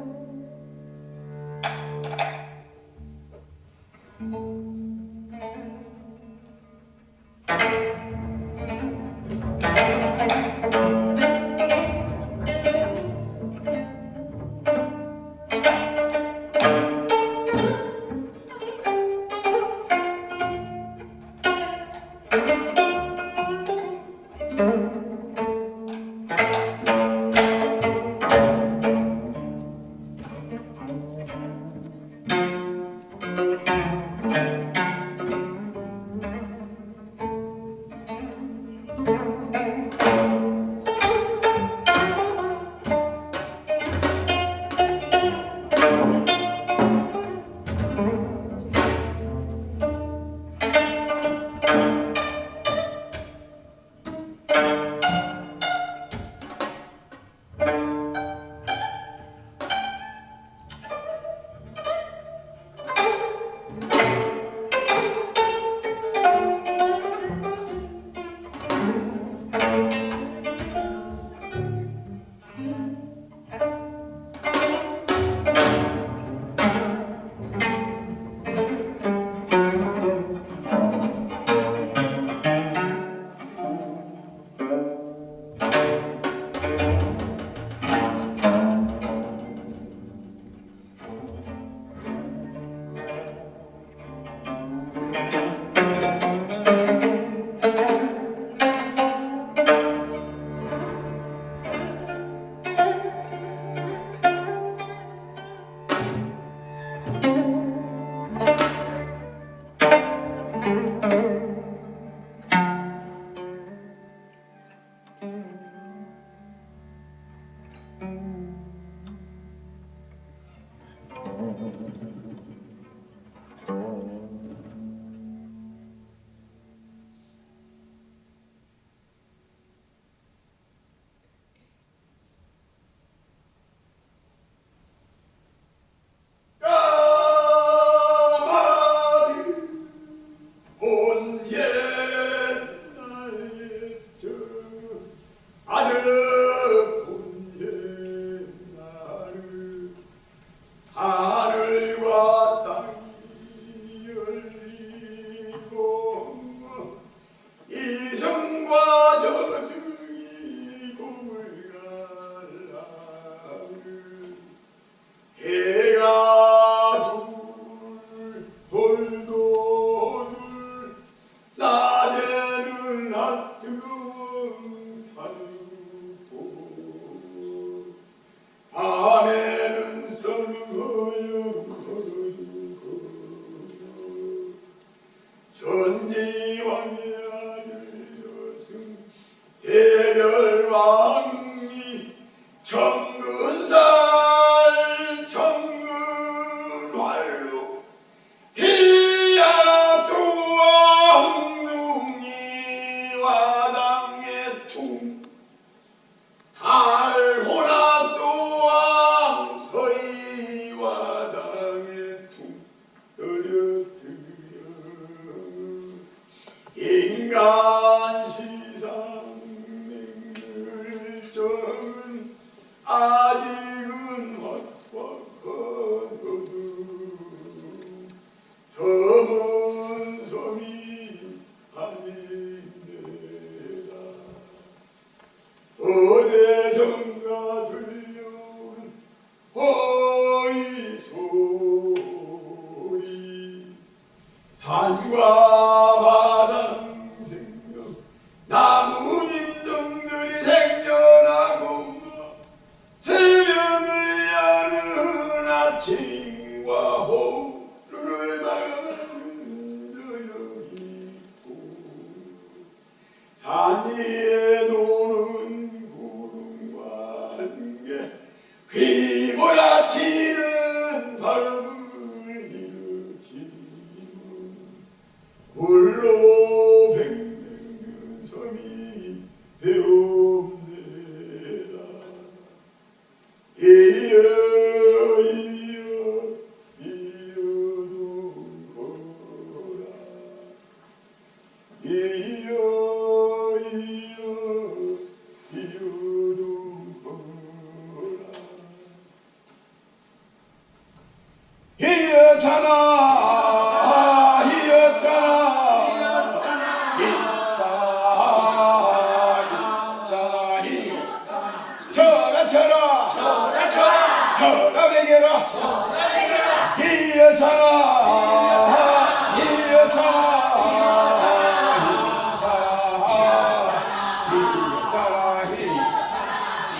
B: 호이 소리 산과 바람 생명 나무 짐승들이 생겨나고 새벽을 여는 아침과 호루를 바라보는 저녁이 있고 산 위에 노는 구름과 함께 휘몰아치는 바람을 일으키는 홀로 백명은 섬이 되옵니다. 이여 동거라 이여 동거라 이여잖아 쳐라 베개라 이여사라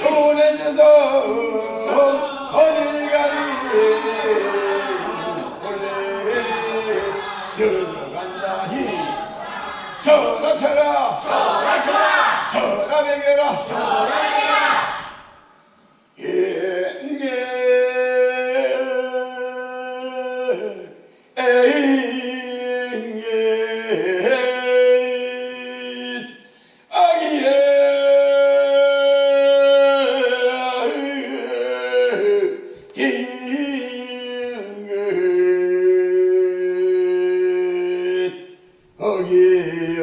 B: 손에 녀석 어디 가니 원래 들어간다 쳐라 베개라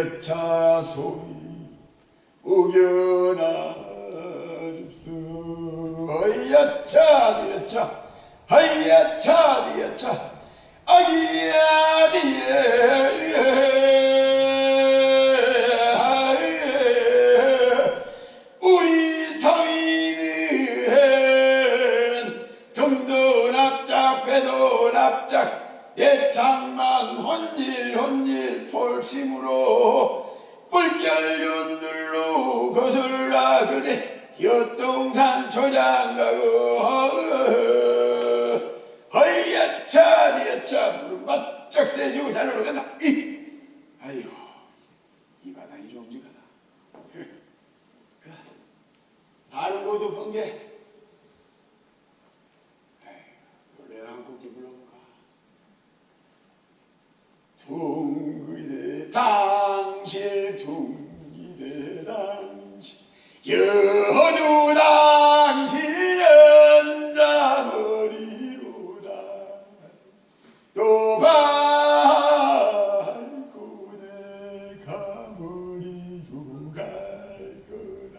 B: 여차 소리 우겨나 줍수 어이야차 니야차 하이야차 니야차 아기야 니에 우리 타미는 등도 납작 배도 납작 예창만 혼질 폴심으로 뿔결윤들로 거슬라 그네 여동산 초장가고 허이야차 니야차 무릎 바짝 세지고 잘 올라간다 아이고 이 바다 이리 옴직하다 다른 곳도 건게 노래를 한 곡 불러볼까 둥기대 당실 둥기대 당실 여주 당실 연자머리로다 또 밟고 내가 머리로 갈 거라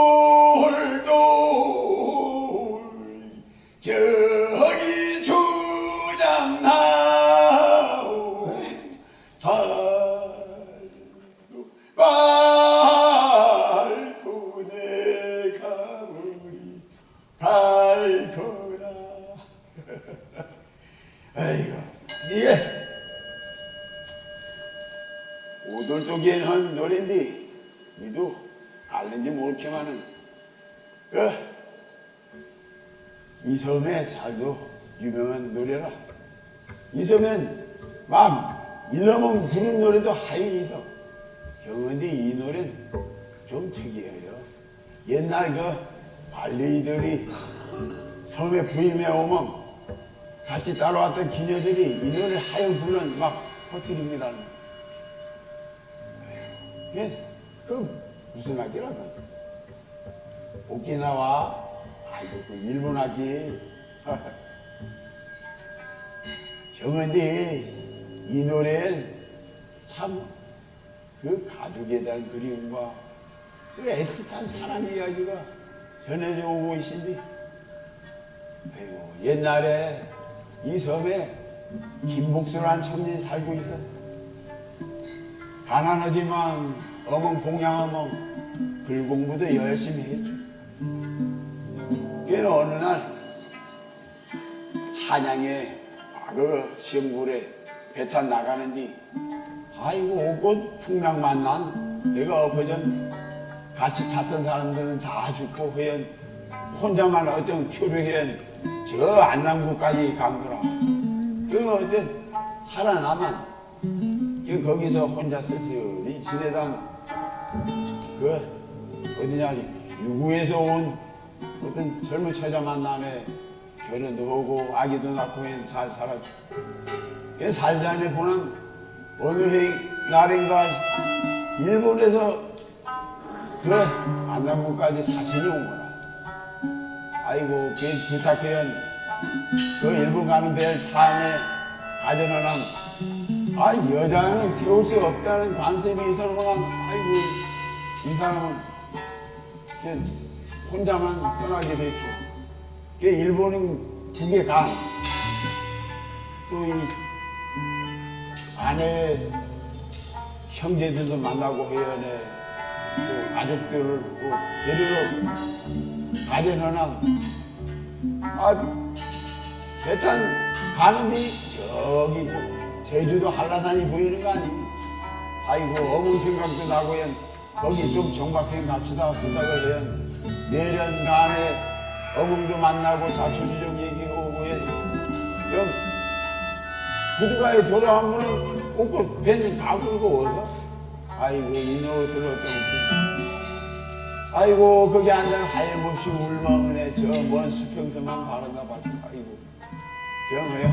B: 오돌돌 저기 주장 나오 달도 밟고 내가 머리 밟거라 아이고 이게 오돌독에는 노래인데 니도 알는지 모르겠지만은 이 섬에 잘도 유명한 노래라. 이 섬엔 막 일러먹 부른 노래도 하이 있어. 그런데 이 노래는 좀 특이해요. 옛날 그 관리들이 섬에 부임해 오면 같이 따라왔던 기녀들이 이 노래를 하여 부르는 막 퍼뜨립니다. 그 무슨 악기라 그 오키나와 아이고 그 일본 악기 그런데 이 노래는 참 그 가족에 대한 그리움과 그 애틋한 사랑 이야기가 전해져 오고 있는데 아이고 옛날에 이 섬에 김복수라는 청년이 살고 있어. 가난하지만 어멍 봉양어멍 글 공부도 열심히 했죠. 걔는 어느 날 한양에 그 시험굴에 배 타 나가는데 아이고 그 풍랑 만난 내가 엊그전 같이 탔던 사람들은 다 죽고 허연 혼자만 어떤 표류현 저 안남구까지 간 거라. 그 어때 살아남은 그 거기서 혼자 쓸쓸히 지내던 그 어디냐 유구에서 온 어떤 젊은 처자 만나네 결혼도 하고 아기도 낳고 잘 살았죠. 그 살자네 보는 어느 날인가 일본에서 그 안남구까지 사신이 온 거라. 아이고 그 부탁해요. 그 일본 가는 배를 타네 가져놓으면 아 여자는 태울 수 없다는 관습이 있어서만 아이고 이 사람은 혼자만 떠나게 됐죠. 그 일본인 북에 간 또 이 아내 형제들도 만나고 해연에 또 가족들을 또 데리러 가져놓으면 배탄 가는데 저기 뭐 제주도 한라산이 보이는 거 아니에요? 아이고 어머니 생각도 나고 거기 좀 정박해 갑시다 부탁을 해요. 내년간에 어머니도 만나고 자초지종 얘기하고 영 부두가에 돌아오면은 꼭 벤이 다 끌고 와서 아이고 이 노릇을 어쩌고 아이고 거기 앉아 하염없이 울먹으네 저 먼 수평선만 바라다 봤지. 아이고 병해요.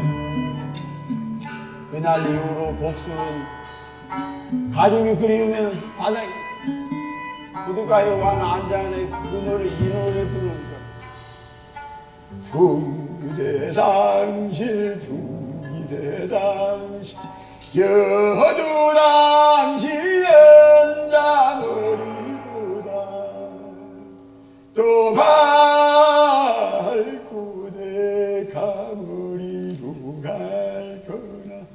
B: 그날 이후로 복수는 가족이 그리우면 바닥에 부두가에 와서 앉아네 그 노래 이 노래 부르는 거야. 두대 당실 두대 당실 여두 당실 연자머리보다 또 밝고 내 가머리로 갈 거나.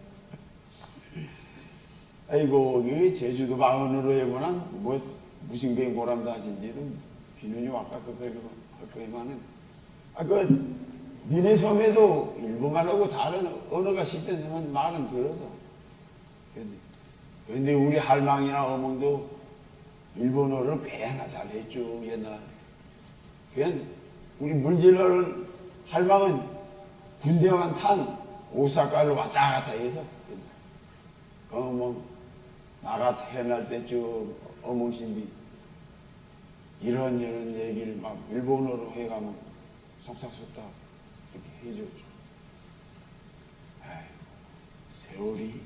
B: 아이고 이 제주도 방언으로 해보나 뭐 무심뱅 보람다 하신지는 비누니 아까 그거할 거에만은 그 니네 섬에도 일본말하고 다른 언어가 씹던 말은 들어서 근데 우리 할망이나 어머니도 일본어를 꽤나 잘했죠 옛날에. 그냥 우리 물질하는 할망은 군대만 탄 오사카를 왔다 갔다 해서 뭐 나가 태어날 때쯤 어머신디 이런저런 얘기를 막 일본어로 해가면 속닥속닥 이렇게 해줬죠. 아이고 세월이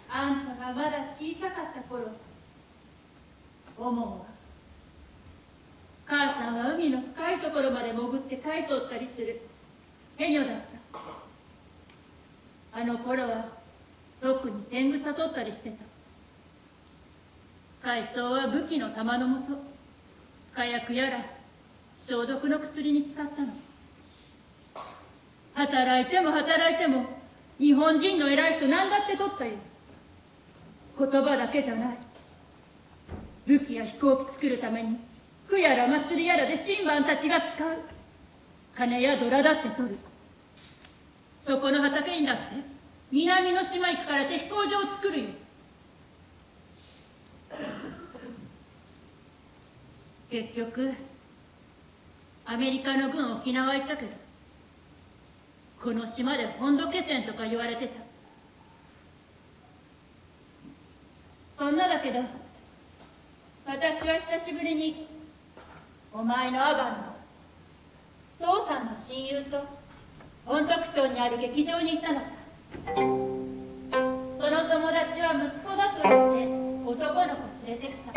E: あんたがまだ小さかった頃、おもんは母さんは海の深いところまで潜って貝取ったりするヘニョだった。あの頃は特に天草取ったりしてた。海藻は武器の弾のもと、火薬やら消毒の薬に使ったの。働いても働いても日本人の偉い人何だって取ったよ。言葉だけじゃない。武器や飛行機作るために区やら祭りやらで神番たちが使う。金やドラだって取る。そこの畑にだって南の島行くからって飛行場を作るよ。結局アメリカの軍沖縄行ったけど、この島で本土決戦とか言われてた。そんなだけど私は久しぶりにお前のアバンの父さんの親友と本徳町にある劇場に行ったのさ。その友達は息子だと言って男の子連れてきた。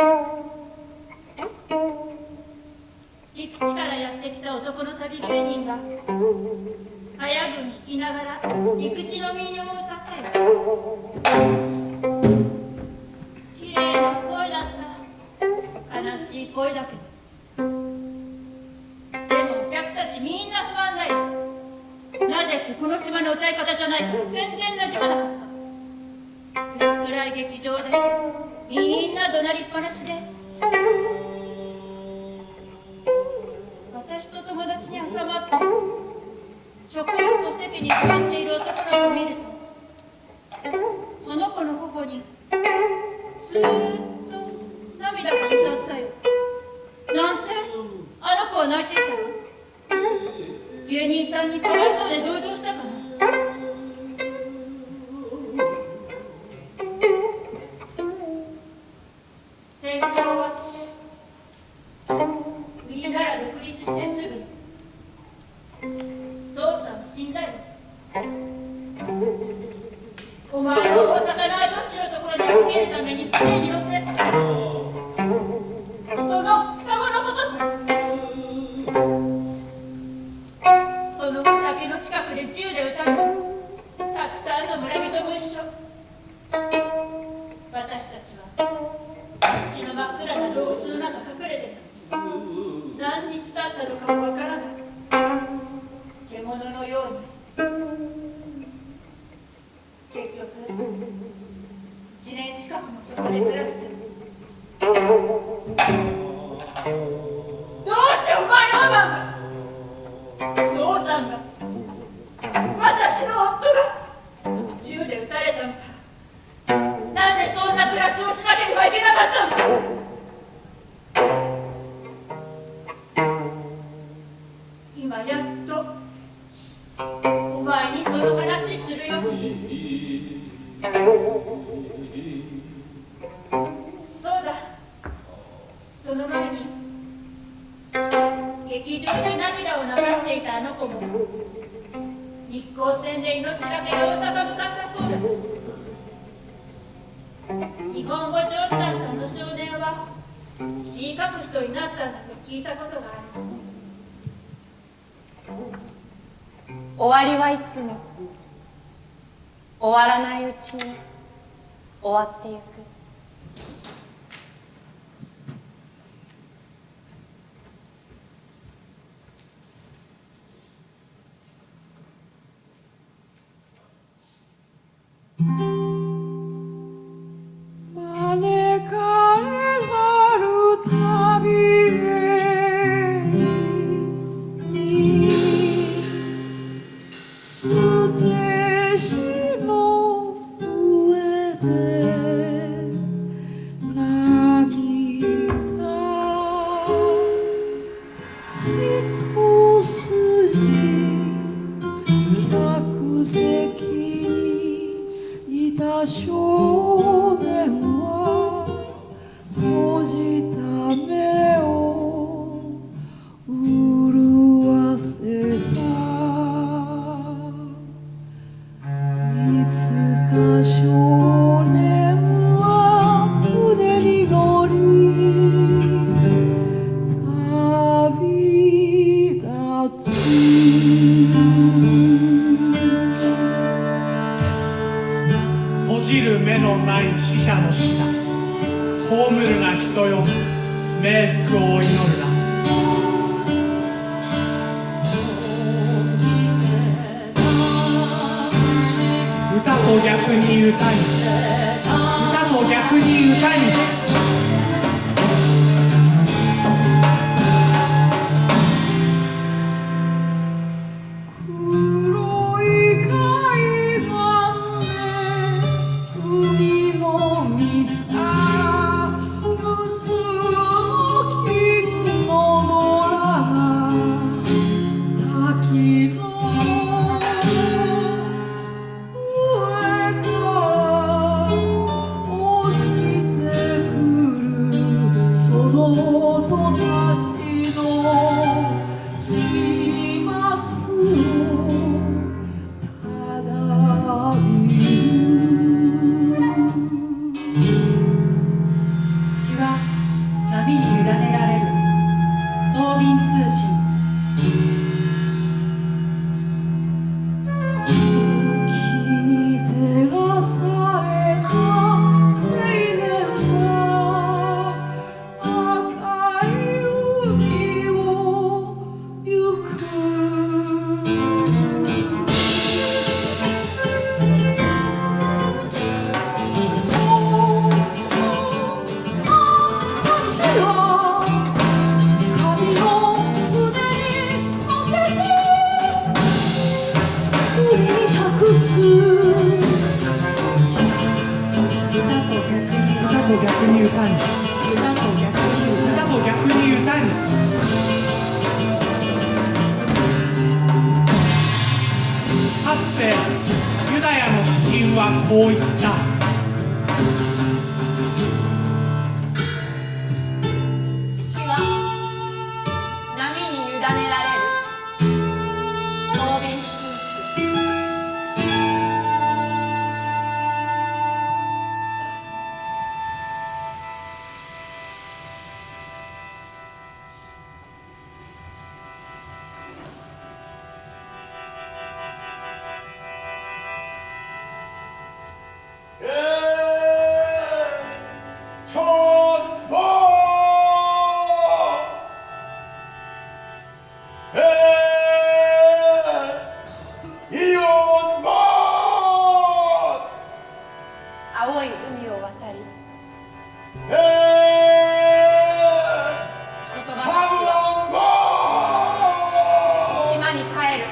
E: 陸地からやってきた男の旅芸人が早軍引きながら陸地の民謡を歌ったよ。綺麗なしい声だけど、でもお客たちみんな不満だよ。なぜってこの島の歌い方じゃないから全然馴染まなかった。薄暗い劇場でみんな怒鳴りっぱなしで、私と友達に挟まってちょこっと席に座っている男の子を見ると、その子の頬にずーっと涙が歌ったよ。なんて、あの子は泣いていたの？芸人さんにかわいそうで同情したかな？戦争終わってみんなら独立してすぐ父さん死んだよ。お前の大阪のアドッチのところで逃げるために船に乗せ、その2日後のことさ。その後竹の近くで銃で撃たれたくさんの村人も一緒。私たちは血の真っ暗な洞窟の中隠れてた。何日経ったのかもわからない。獣のように。結局1年近くもそこで暮らしてる。どうしてお前のアマンが、父さんが、私の夫が銃で撃たれたのか。なんでそんな暮らしをしなければいけなかったんだ。今やっとお前にその話するよ。そうだ、その前に劇場で涙を流していたあの子も日光戦で命がけで大阪向かったそうだ。日本語上手だったあの少年は詩書く人になったんだと聞いたことがある。
A: 終わりはいつも終わらないうちに終わってゆく。
F: 招かれざる旅へステージの上で涙一筋客席にいた少年は閉じた目を潤わせた。いつか少年は船に乗り旅立つ。
D: 閉じる目のない死者の死だ。葬るな人よ、冥福を祈るな。歌と逆に歌に、歌と逆に歌に。
F: 黒い海岸で海のミサ無数の金のドラが滝の上から落ちてくる。その音たちの飛沫をただ見る。
D: と逆に歌に
K: 歌と逆に歌に
D: 歌と逆に歌にかつてユダヤの詩人はこう言った。
A: 詩は波に委ねられる郵便通信。青い海を渡り、言葉たちは島に帰る。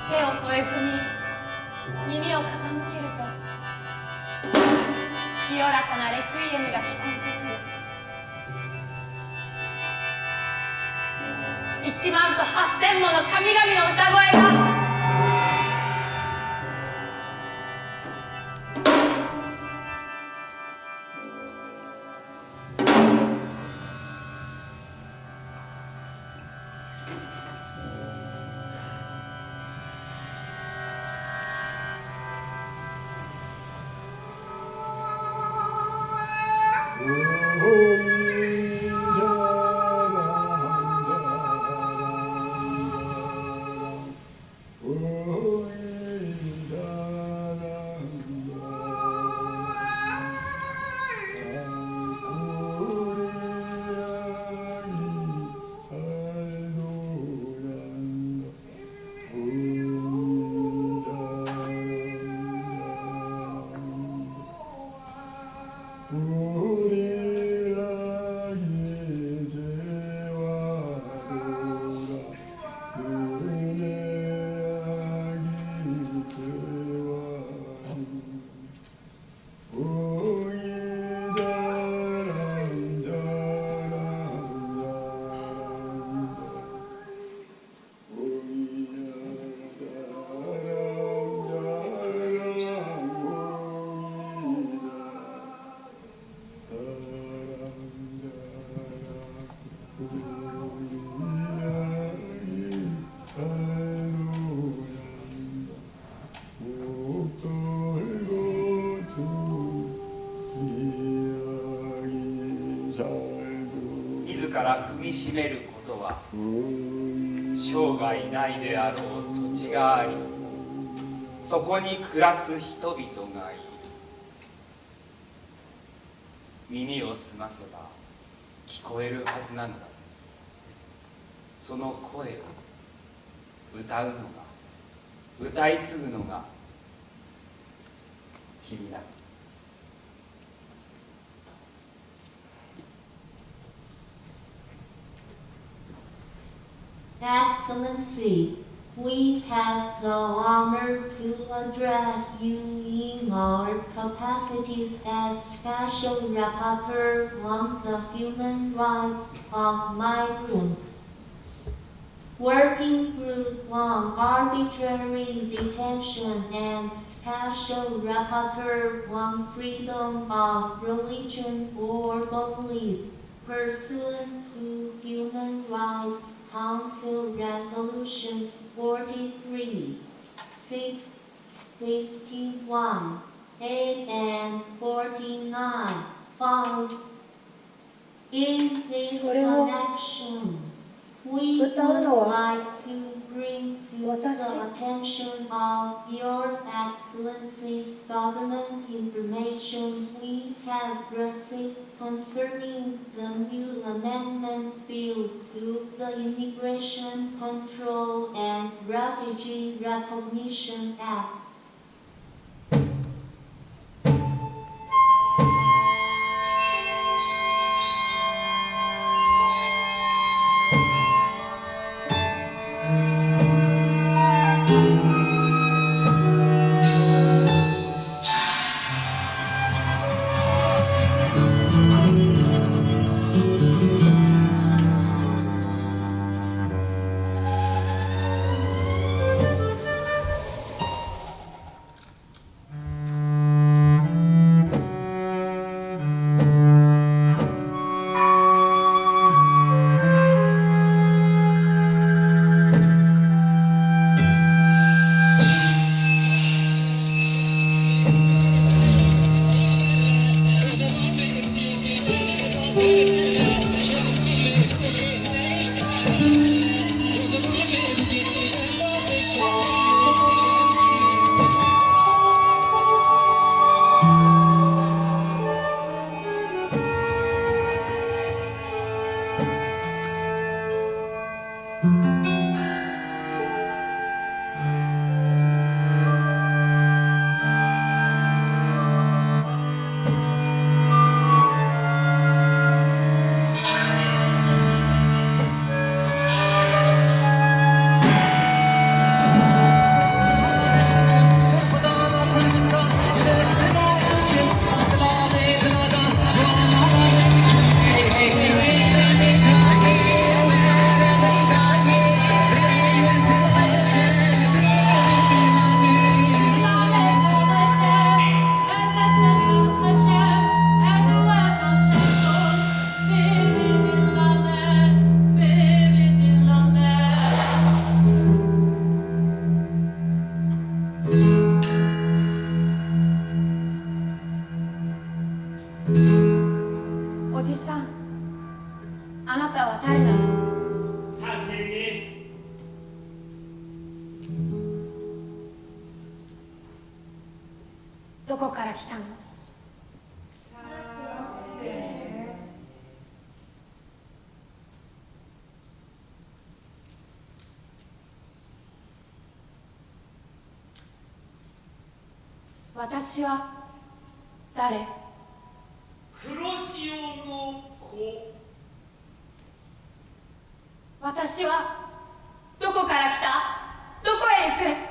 A: 手を添えずに耳を傾けると、清らかなレクイエムが聞こえてくる。1万と8000もの神々の歌声が
C: 自ら踏みしめることは生涯ないであろう土地があり、そこに暮らす人々がいる。耳を澄ませば聞こえるはずなのだ。その声を歌うのが、歌い継ぐのが君だ。
O: Excellency, we have the honor to address you in our capacities as Special Rapporteur on the Human Rights of Migrants. Working Group on Arbitrary Detention and Special Rapporteur on Freedom of Religion or Belief, pursuant to Human Rights Council Resolutions 43, 6, 51, 8, and 49, found. In this connection, we would like to bring to the attention of Your Excellency's government information we have received concerning the new amendment bill to the Immigration Control and Refugee Recognition Act.
A: じさん、あなたは誰なの？32。どこから来たの？私は誰？
D: 黒潮の子。
A: 私はどこから来た？どこへ行く？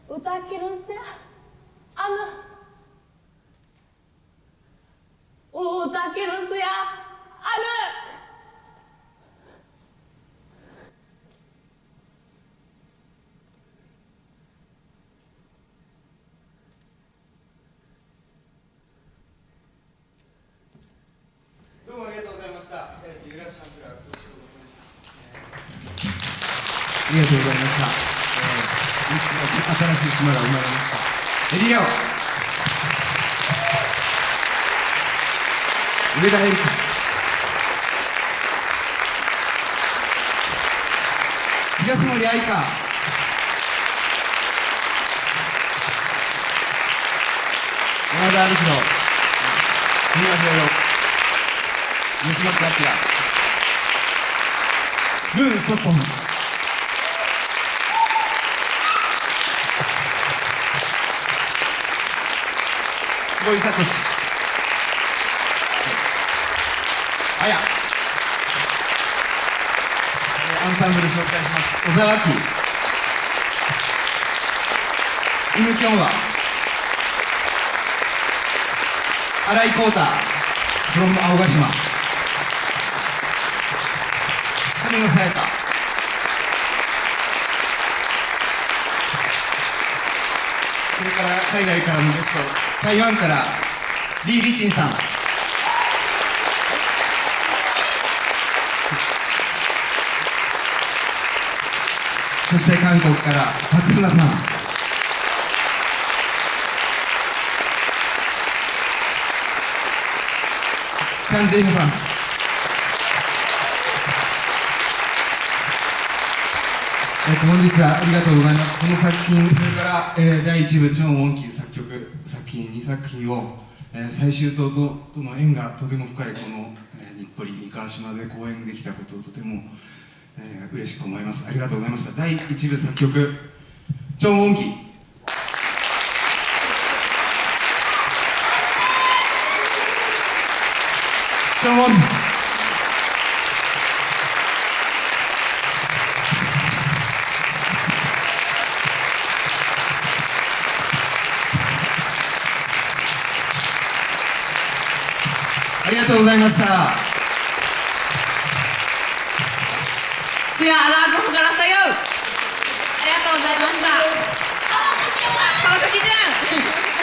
J: 歌きるせ歌きるせや
P: どうもありがとうございました。ユラシャンプラー、お仕事でした。ありがとうございました。新しい島が生まれましたエリレオ、上田エリカ、東森愛香、山田光弘、三輪平洋、吉本明、ムーン・ソッポン、坪井聡、あや、アンサンブル紹介します。小沢明、イムキョンワ、新井浩太 from 青ヶ島、神野さやか、それから海外からのゲスト、台湾からリー・リチンさん、そして韓国からパクスナさん、チャン・ジェイフさん、本日はありがとうございます。この作品、それから、第1部チョン・ウォンキ作曲作品2作品を、最終島との縁がとても深いこの、日暮里三河島で公演できたことをとても、嬉しく思います。ありがとうございました。第1部作曲チョン・ウォンキ、チョン・ウォンキ、ありがとうございました。
J: Siya lagu Hugarasayo. ありがとうございました。川崎ちゃん。